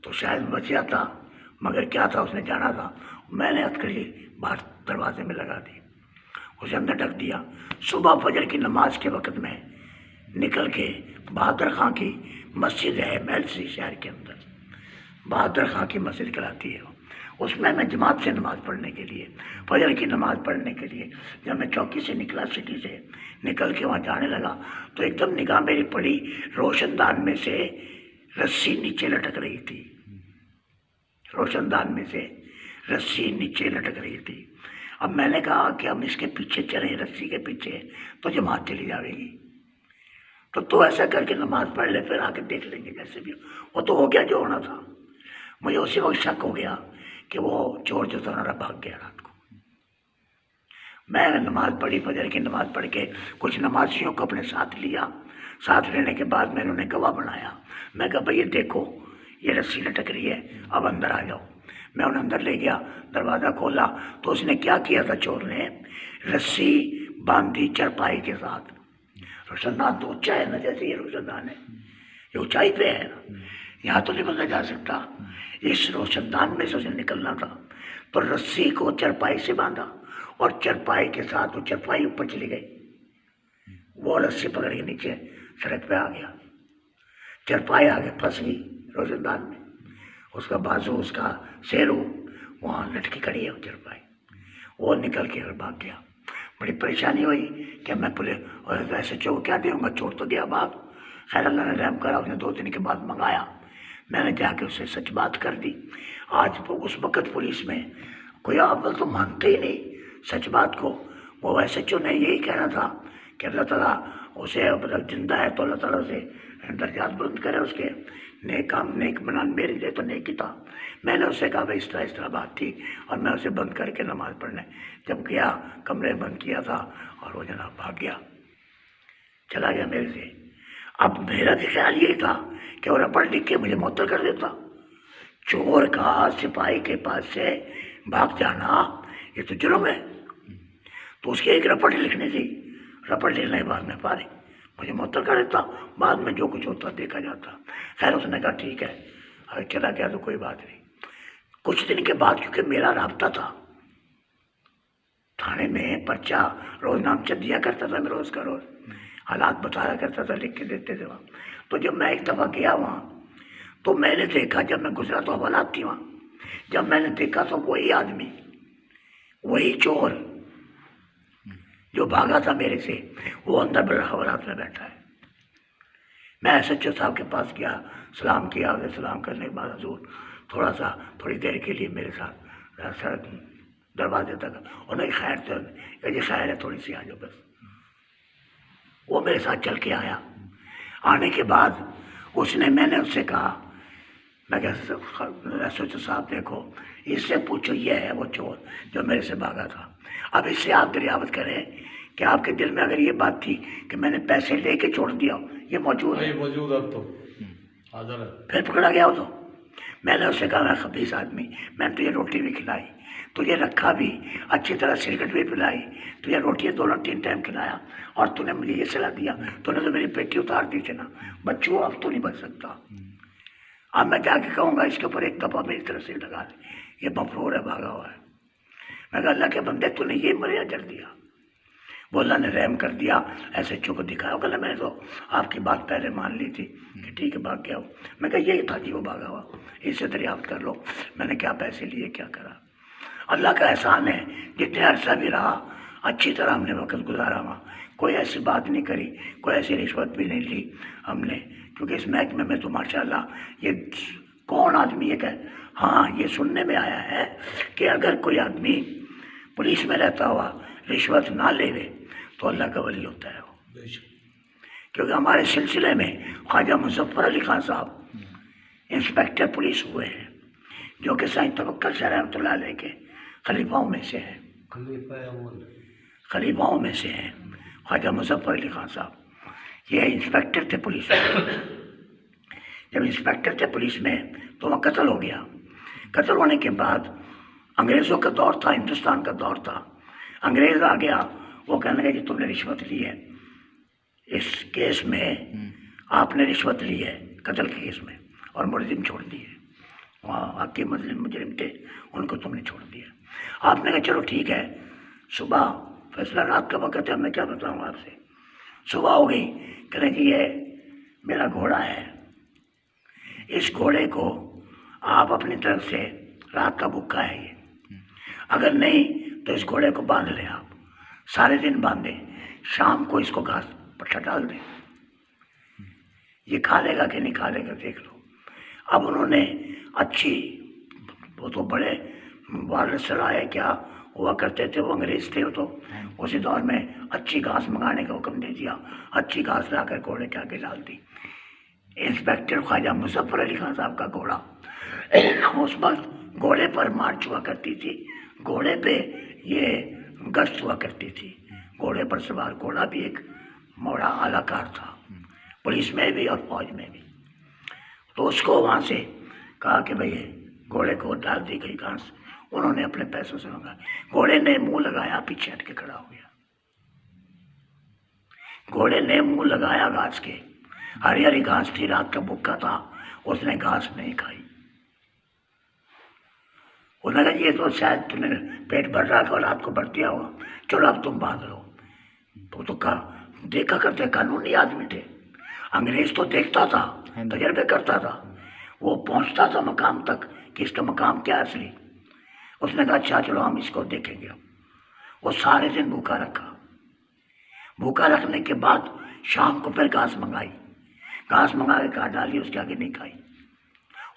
तो शायद बच जाता, मगर क्या था, उसने जाना था। मैंने हथकड़ी बाहर दरवाजे में लगा दी, उसे अंदर ढक दिया। सुबह फजर की नमाज के वक़्त में निकल के बहादुर खां की मस्जिद है मेलसी शहर के अंदर, बहादुर खां की मस्जिद कहलाती है, उसमें मैं जमात से नमाज़ पढ़ने के लिए, फजर की नमाज़ पढ़ने के लिए जब मैं चौकी से निकला, सिटी से निकल के वहाँ जाने लगा, तो एकदम निगाह मेरी पड़ी, रोशनदान में से रस्सी नीचे लटक रही थी, रोशनदान में से रस्सी नीचे लटक रही थी। अब मैंने कहा कि हम इसके पीछे चलें, रस्सी के पीछे, तो जमात चली जाएगी। तो ऐसा करके नमाज पढ़ ले, फिर आके देख लेंगे जैसे भी। वो तो हो गया जो होना था। मुझे उसी वक्त शक हो गया कि वो चोर जो था ना भाग गया रात को। मैंने नमाज पढ़ी, फजर की नमाज पढ़ के कुछ नमाजियों को अपने साथ लिया। साथ लेने के बाद मैंने उन्हें गवाह बनाया। मैं कहा भाई ये देखो, ये रस्सी लटक रही है, अब अंदर आ जाओ। मैं उन्हें अंदर ले गया, दरवाज़ा खोला तो उसने क्या किया था, चोर ने रस्सी बांधी चरपाई के साथ। रोशनदान तो ऊंचा है ना, जैसे ये रोशनदान है, ये ऊंचाई पे है ना, यहाँ तो नहीं बंदा जा सकता। इस रोशनदान में से उसे निकलना था, तो रस्सी को चरपाई से बांधा और चरपाई के साथ वो चरपाई ऊपर चली गई, वो रस्सी पकड़ के नीचे सड़क पे आ गया, चरपाई आगे फंस गई रोशनदान में, उसका बाजू, उसका शेरू वहाँ लटकी खड़ी है वो चरपाई, वो निकल के और भाग गया। बड़ी परेशानी हुई कि मैं पुलिस और SHO क्या दूँगा, चोर तो गया भाग। खैर अल्लाह ने रहम करा, उसने 2 दिन के बाद मंगाया, मैंने जाके उससे सच बात कर दी। आज उस वक़्त पुलिस में कोई अव्वल तो मानते ही नहीं सच बात को। वो SHO ने यही कहना था कि अल्लाह ताला उसे अब तक जिंदा है तो अल्लाह ताला उसे दर्जात बुलंद करे, उसके नेक काम नेक बना, मेरे लिए तो नेक ही था। मैंने उससे कहा भाई इस तरह बात थी, और मैं उसे बंद करके नमाज़ पढ़ने जब गया, कमरे बंद किया था और वो जनाब भाग गया, चला गया मेरे से। अब मेरा भी ख्याल यही था कि वो रपट लिख के मुझे मुअत्तल कर देता। चोर का सिपाही के पास से भाग जाना ये तो जुर्म है, तो उसकी एक रपट लिखनी थी, रपट लिखने के बाद में पारी मुझे मुअत्तल कर देता, बाद में जो कुछ होता देखा जाता। खैर उसने कहा ठीक है, अगर चला गया तो कोई बात नहीं। कुछ दिन के बाद क्योंकि मेरा राब्ता था थाने में, पर्चा रोज नामचद दिया करता था मैं, रोज़ का रोज़ हालात बताया करता था, लिख के देते थे वहाँ। तो जब मैं एक दफ़ा गया वहाँ तो मैंने देखा, जब मैं गुजरा तो हवालात थी वहाँ, जब मैंने देखा तो वही आदमी, वही चोर जो भागा था मेरे से, वो अंदर बड़ा हवालात में बैठा है। मैं SHO साहब के पास गया, सलाम किया, उसे सलाम करने के बाद हजूर थोड़ी देर के लिए मेरे साथ सड़क दरवाजे तक, और नहीं खैर तो ये खैर है, थोड़ी सी आ जाओ बस। वो मेरे साथ चल के आया। आने के बाद मैंने उससे कहा, मैं कहा SHO साहब देखो, इससे पूछो ये है वो चोर जो मेरे से भागा था। अब इससे आप दरियावत करें कि आपके दिल में अगर ये बात थी कि मैंने पैसे लेके छोड़ दिया, ये मौजूद है, मौजूद अब तो हाजिर है, फिर पकड़ा गया हो तो मैंने उससे कहा मैं खबीस आदमी, मैंने तुझे रोटी भी खिलाई, तुझे रखा भी, अच्छी तरह सिगरेट भी पिलाई, तुझे रोटियाँ 2-3 टाइम खिलाया, और तूने मुझे ये सलाह दिया, तूने तो मेरी पेटी उतार दी थी ना बच्चों, अब तो नहीं बच सकता। अब मैं जाके कहूँगा इसके ऊपर एक दफ़ा मेरी तरफ से लगा दे, ये मफरूर है, भागा हुआ है। मैं कहा अल्लाह के बंदे तूने ये मरिया जड़ दिया। वो अल्लाह ने रहम कर दिया, ऐसे चुप दिखाया। कहना मैंने तो आपकी बात पहले मान ली थी कि ठीक है भाग गया हो। मैं कहा यही था जी वो भागा हुआ, इससे दरियाफ्त कर लो, मैंने क्या पैसे लिए क्या करा। अल्लाह का एहसान है, जितने अरसा भी रहा अच्छी तरह हमने वक्त गुजारा वहाँ, कोई ऐसी बात नहीं करी, कोई ऐसी रिश्वत भी नहीं ली हमने, क्योंकि इस महकमे में तो माशाल्लाह ये कौन आदमी है कहे। हाँ ये सुनने में आया है कि अगर कोई आदमी पुलिस में रहता हुआ रिश्वत ना लेवे तो अल्लाह का वली होता है वो। क्योंकि हमारे सिलसिले में ख्वाजा मुजफ्फर अली खान साहब इंस्पेक्टर पुलिस हुए हैं, जो कि साईं तवक्कल शाह रहमतुल्लाह अलैह के खलीफाओं में से हैं, खलीफाओं में से हैं ख्वाजा मुजफ्फर अली खान साहब। ये इंस्पेक्टर थे पुलिस में। जब इंस्पेक्टर थे पुलिस में तो वहाँ कत्ल हो गया। कत्ल होने के बाद अंग्रेज़ों का दौर था, हिंदुस्तान का दौर था। अंग्रेज़ आ गया, वो कहने लगे कि तुमने रिश्वत ली है, इस केस में आपने रिश्वत ली है कत्ल के केस में, और मुलजिम छोड़ दिए, वहाँ आपके मुजरिम थे उनको तुमने छोड़ दिया। आपने कहा चलो ठीक है, सुबह फैसला रात का वक्त है, मैं क्या बताऊँ आपसे। सुबह हो गई, कह जी ये मेरा घोड़ा है, इस घोड़े को आप अपनी तरफ से रात का भूखा है ये, अगर नहीं तो इस घोड़े को बांध लें आप, सारे दिन बांधें, शाम को इसको घास पट्टा डाल दें, ये खा लेगा कि नहीं खा लेगा देख लो। अब उन्होंने अच्छी, वो तो बड़े वारसराय क्या हुआ करते थे, वो अंग्रेज़ थे, वो तो उसी दौर में अच्छी घास मंगाने का हुक्म दे दिया, अच्छी घास लाकर घोड़े के आगे डाल दी। इंस्पेक्टर ख्वाजा मुजफ्फर अली खान साहब का घोड़ा, उस वक्त घोड़े पर मार्च हुआ करती थी, घोड़े पे ये गश्त हुआ करती थी, घोड़े पर सवार घोड़ा भी एक बड़ा आलाकार था, पुलिस में भी और फौज में भी। तो उसको वहाँ से कहा कि भाई घोड़े को डाल दी गई घास, उन्होंने अपने पैसों से मंगाया, घोड़े ने मुंह लगाया, पीछे हट के खड़ा हो गया। घोड़े ने मुंह लगाया घास के, हरी हरी घास थी, रात का भूखा था, उसने घास नहीं खाई। उन्होंने कहा ये तो शायद तुमने पेट भर रहा था और रात को भर दिया होगा, चलो अब तुम बांध लो। तो कहा देखा करते कानूनी आदमी थे, अंग्रेज तो देखता था, तजर्बे करता था, वो पहुंचता था मकाम तक कि इसका मकाम क्या है असली। उसने कहा अच्छा चलो हम इसको देखेंगे। वो सारे दिन भूखा रखा, भूखा रखने के बाद शाम को फिर घास मंगाई, घास मंगा के काट डाली, उसके आगे नहीं खाई।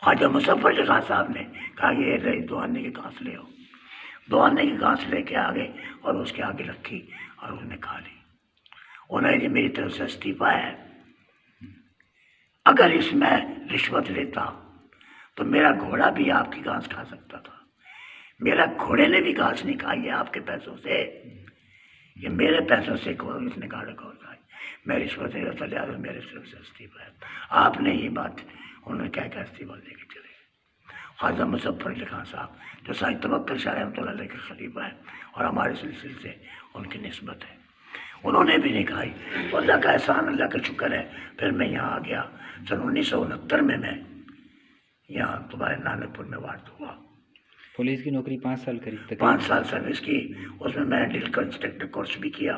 ख्वाजा मुजफ्फर अली खान साहब ने कहा ये रही 2 आने की घास ले आओ, 2 आने की घास लेके आ गए और उसके आगे रखी और उसने खा ली। उन्हें जी मेरी तरफ से इस्तीफा है, अगर इसमें रिश्वत लेता तो मेरा घोड़ा भी आपकी घास खा सकता था, मेरा घोड़े ने भी घास नहीं खाई है आपके पैसों से, ये मेरे पैसों से इसने गाड़ा घोड़ खाई, मैं रिश्वत नहीं लेता, लिहाजा मेरे तरफ से इस्तीफा है। आपने ये बात उन्होंने क्या क्या इस्तीफा लेके चले। ख्वाजा मुजफ्फर अली खान साहब जो साईं तवक्कल शाह रहमतुल्लाह अलैह के खलीफा है और हमारे सिलसिले से उनकी निस्बत है, उन्होंने भी नहीं खाई। अल्लाह का एहसान, अल्लाह का शुक्र है, फिर मैं यहाँ आ गया। सन 1969 में मैं यहाँ तुम्हारे नानकपुर में वार्ड हुआ। पुलिस की नौकरी 5 साल करी, 5 साल सर्विस की, उसमें मैंने ड्रिल इंस्पेक्टर कोर्स भी किया,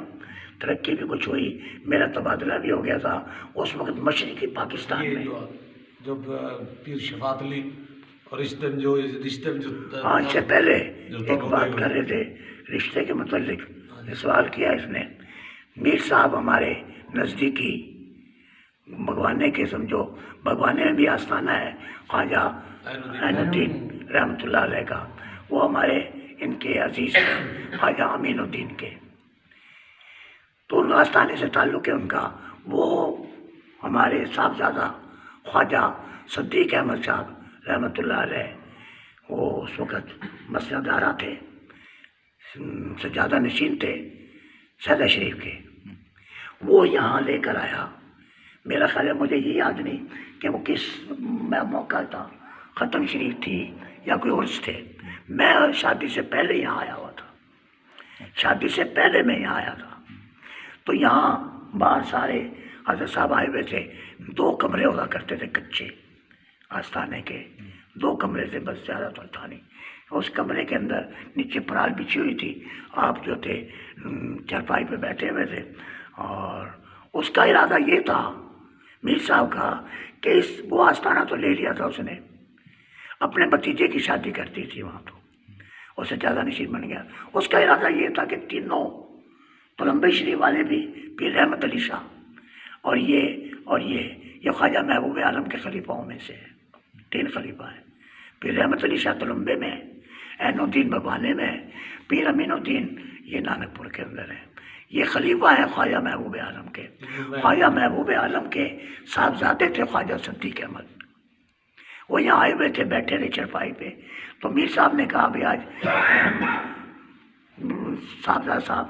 तरक्की भी कुछ हुई, मेरा तबादला भी हो गया था उस वक्त मशरक़ी पाकिस्तान में। जब पीर शफात अली और रिश्ते में जो आज से पहले एक बात कर रहे थे रिश्ते के मतलब, सवाल किया इसने। मीर साहब हमारे नज़दीकी भगवाने के, समझो भगवाने में भी आस्थाना है ख्वाजा ऐनुद्दीन रहमतुल्लाह अलैह का, वो हमारे इनके अजीज़ हैं ख्वाजा अमीनुद्दीन के, तो उन आस्थाने से ताल्लुक़ है उनका। वो हमारे साहबजादा ख्वाजा सद्दीक़ अहमद साहब रहमतुल्लाह अलैह, वो उस वक़्त मसनदारा थे, सज्जादा नशीन थे सैदा शरीफ के, वो यहाँ लेकर आया। मेरा ख्याल है, मुझे ये याद नहीं कि वो किस मौका था, ख़त्म शरीफ थी या कोई उर्स थे। मैं शादी से पहले यहाँ आया हुआ था, शादी से पहले मैं यहाँ आया था। तो यहाँ बाहर सारे हज़रत साहब आए हुए थे। 2 कमरे हुआ करते थे कच्चे आस्थाने के, 2 कमरे थे बस, ज़्यादा तो था नहीं। उस कमरे के अंदर नीचे पराल बिछी हुई थी, आप जो थे चारपाई पे बैठे हुए थे। और उसका इरादा ये था मीर साहब का कि वो आस्थाना तो ले लिया था उसने, अपने भतीजे की शादी करती थी वहाँ, तो उससे ज़्यादा नसीब बन गया। उसका इरादा ये था कि तीनों तलम्बे शरीफ वाले भी पीर रहमत अली शाह और ये ख्वाजा महबूब आलम के खलीफाओं में से है। 3 खलीफा हैं, पीर रहमत अली शाह तलम्बे में, ऐनुद्दीन बबाने में, पीर अमीनुद्दीन ये नानकपुर के अंदर है। ये खलीफा है ख्वाजा महबूब आलम के। ख्वाजा महबूब आलम के साहबजादे थे ख्वाजा सिद्दीक अहमद। वो यहाँ आए हुए थे, बैठे थे चरपाई पे। तो मीर साहब ने कहा भाई आज साहबजादा साहब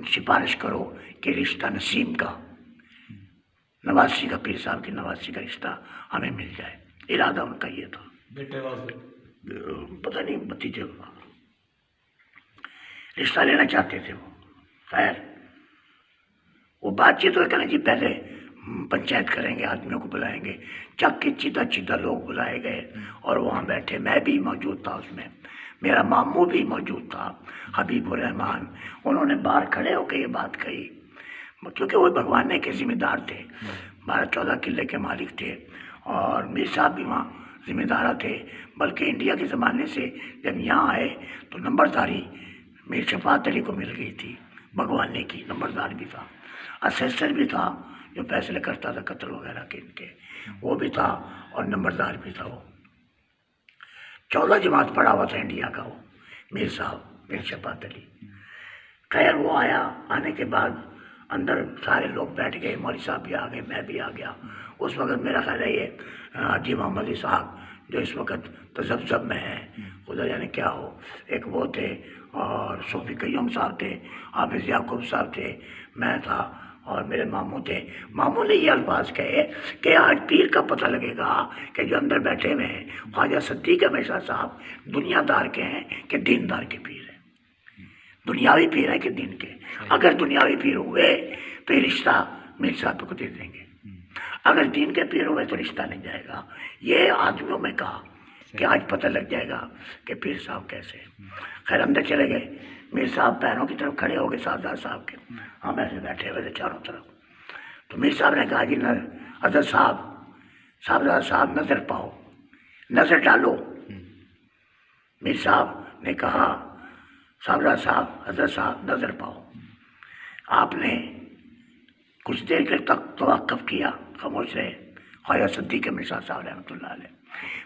सिफारिश करो कि रिश्ता नसीम का, नवासी का, पीर साहब की नवासी का रिश्ता हमें मिल जाए। इरादा उनका ये था। बेटे वास्ते पता नहीं भतीजे का रिश्ता लेना चाहते थे वो। खैर वो बातचीत हो, कहना जी पहले पंचायत करेंगे, आदमियों को बुलाएंगे। चक के चीदा लोग बुलाए गए और वहाँ बैठे। मैं भी मौजूद था उसमें, मेरा मामू भी मौजूद था, हबीबुर रहमान। उन्होंने बाहर खड़े होकर ये बात कही, क्योंकि वो भगवान के ज़िम्मेदार थे, 12-14 किले के मालिक थे। और मीर साहब भी वहाँ ज़िम्मेदार थे। बल्कि इंडिया के ज़माने से जब यहाँ आए तो नंबरदारी मीर शफात अली को मिल गई थी, भगवान की नंबरदार भी था, असेसर भी था जो फैसले करता था कत्ल वगैरह के इनके, वो भी था, और नंबरदार भी था। वो 14 जमात पढ़ा हुआ था इंडिया का वो मीर साहब, मीर शफात अली। खैर वो आया, आने के बाद अंदर सारे लोग बैठ गए, मौलवी साहब भी आ गए, मैं भी आ गया। उस वक़्त मेरा ख्याल है ये हाजी मोहम्मद अली साहब जो इस वक्त तजब्जब में है, खुदा जाने क्या हो, एक वो थे, और सूफी कय्यूम साहब थे, हाफिज़ याकूब साहब थे, मैं था, और मेरे मामू थे। मामू ने ये अल्फाज कहे कि आज पीर का पता लगेगा कि जो अंदर बैठे हुए हैं ख्वाजा सिद्दीक हमेशा साहब दुनियादार के हैं कि दीनदार के पीर हैं, दुनियावी पीर है कि दीन के। अगर दुनियावी पीर हुए तो ये रिश्ता मीर साहब को दे देंगे, अगर दीन के पीर हुए तो रिश्ता नहीं जाएगा। ये आदमियों में कहा कि आज पता लग जाएगा कि पीर साहब कैसे हैं। खैर अंदर चले गए, मीर साहब पैरों की तरफ खड़े हो गए साहबजादा साहब के, हम ऐसे बैठे हुए थे चारों तरफ। तो मीर साहब ने कहा जी हज़रत साहब, साहबजादा साहब नज़र पाओ, नज़र डालो। मीर साहब ने कहा साहबजादा साहब, हज़रत साहब नज़र पाओ। आपने कुछ देर तक तवक्कुफ़ किया, खामोश रहे, ख्वाजा सिद्दीक मिर्ज़ा साहब रहमतुल्लाह अलैह।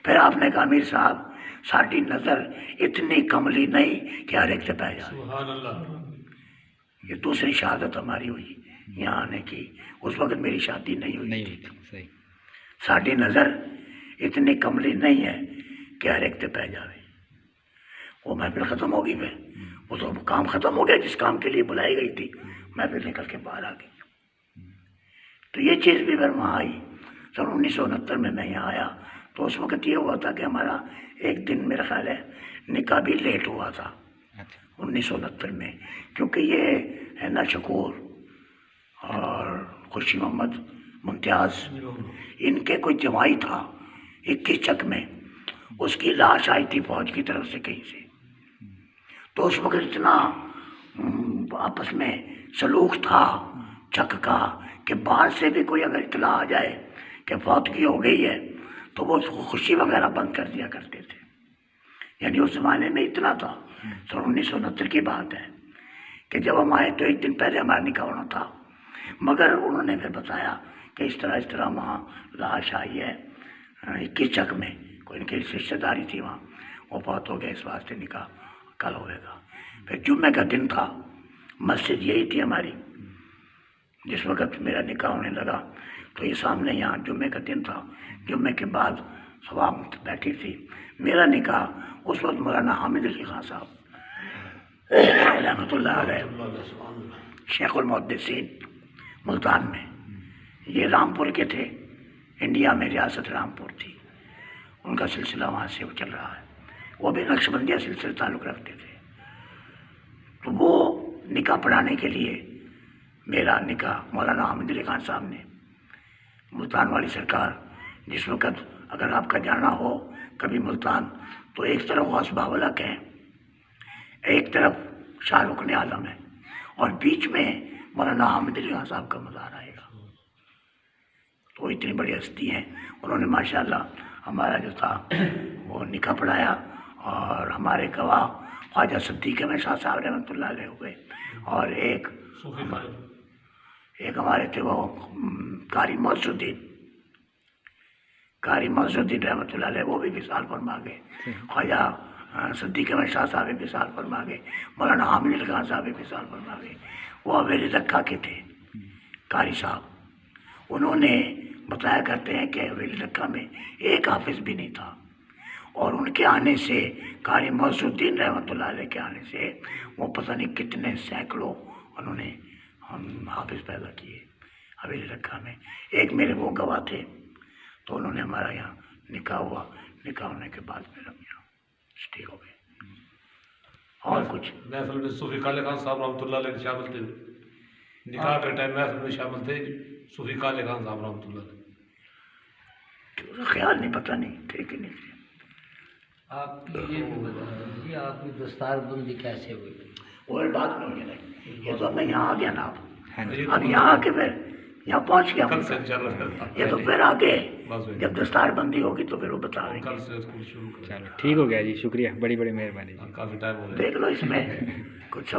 फिर आपने कहा मीर साहब साड़ी नज़र इतनी कमली नहीं कि हर एक से पै जाए। सुभान अल्लाह। ये दूसरी शहादत हमारी हुई यहाँ आने की। उस वक्त मेरी शादी नहीं हुई थी। सही। साड़ी नज़र इतनी कमली नहीं है कि हर एक से पै जाए। वो महफिल ख़त्म होगी, वो तो काम ख़त्म हो गया जिस काम के लिए बुलाई गई थी, महफिल निकल के बाहर आ गई। तो ये चीज़ भी फिर वहाँ आई। सन 1969 में मैं यहाँ आया तो उस वक्त ये हुआ था कि हमारा एक दिन मेरा ख्याल है निकाह भी लेट हुआ था 1969 में, क्योंकि ये है ना शकूर और खुशी मोहम्मद मुमताज़, इनके कोई जवाई था 21 चक में, उसकी लाश आई थी फौज की तरफ से कहीं से। तो उस वक्त इतना आपस में सलूक था चक का कि बाहर से भी कोई अगर इतला आ जाए कि फौतगी हो गई है तो वो उसको खुशी वगैरह बंद कर दिया करते थे। यानी उस ज़माने में इतना था। सन 1969 की बात है कि जब हम आए तो एक दिन पहले हमारा निकाह होना था, मगर उन्होंने फिर बताया कि इस तरह वहाँ लाश आई है 21 चक में, कोई इनकी रिश्तेदारी थी वहाँ, वो बहुत हो गया, इस वास्ते निकाह कल होएगा। फिर जुम्मे का दिन था, मस्जिद यही थी हमारी जिस वक्त मेरा निकाह होने लगा। तो ये सामने यहाँ जुम्मे का दिन था, जुम्मे के बाद सवाब बैठी थी। मेरा निकाह उस वक्त मौलाना हामिद अली खान साहब रहमतुल्लाह अलैह शेखुल मुहद्दिसीन मुल्तान में, ये रामपुर के थे, इंडिया में रियासत रामपुर थी। उनका सिलसिला वहाँ से वो चल रहा है। वो भी नक्शबंदिया सिलसिले ताल्लुक़ रखते थे। तो वो निकाह पढ़ाने के लिए मेरा निकाह मौलाना हामिद अली खान साहब ने, मुल्तान वाली सरकार, जिस वक़्त अगर आपका जाना हो कभी मुल्तान, तो एक तरफ गौस बावलक है, एक तरफ शाहरुख ने आलम है, और बीच में मौलाना हामिद अली खान साहब का मज़ार आएगा। तो इतनी बड़ी हस्ती हैं, उन्होंने माशाल्लाह हमारा जो था वो निकाह पढ़ाया। और हमारे गवाह ख्वाजा सिद्दीक़ अहमद शाह साहब रहमतुल्लाह अलैह हुए, और एक हमारे थे वो कारी मौसुद्दीन रहमतुल्लाह अलैह, वो भी विसाल फरमा गए। ख्वाजा सिद्दीक़ अहमद शाह साहब भी विसाल फरमा गए, मौलाना हामिद अली खान साहब भी विसाल फरमा गए। वो हवेली रखा के थे कारी साहब। उन्होंने बताया करते हैं कि हवेली रखा में एक हाफिज़ भी नहीं था, और उनके आने से, कारी मौसुद्दीन रहमतुल्लाह अलैह के आने से, वो पता नहीं कितने सैकड़ों उन्होंने हम हाफिज़ पैदा किए हवेली रखा में। एक मेरे वो गवाह थे, तो उन्होंने हमारा यहाँ निकाह हुआ, निकाह होने के बाद फिर हम यहाँ स्टे हो गए। और कुछ महफिल में सूफी काले खान साहब रहमतुल्लाह अलैह शामिल थे, निकाह के टाइम महफिल में शामिल थे सूफी काले खान साहब रहमतुल्लाह अलैह। ख्याल नहीं, पता नहीं थे कि नहीं थे। आपकी ये भी बता दीजिए, आपकी दस्तारबंदी कैसे हुई? और बात में हुई नहीं, ये तो अब मैं यहाँ आ गया ना, हाँ जी। अब यहाँ आके फिर यहाँ पहुँच गया। कल से इंशाल्लाह ये तो फिर आगे बस वही। जब दस्तारबंदी होगी तो फिर वो बता देंगे। कल से स्कूल शुरू करें। चलो ठीक हो गया जी, शुक्रिया, बड़ी बड़ी मेहरबानी जी। काफ़ी टाइम हो गया। देख लो इसमें कुछ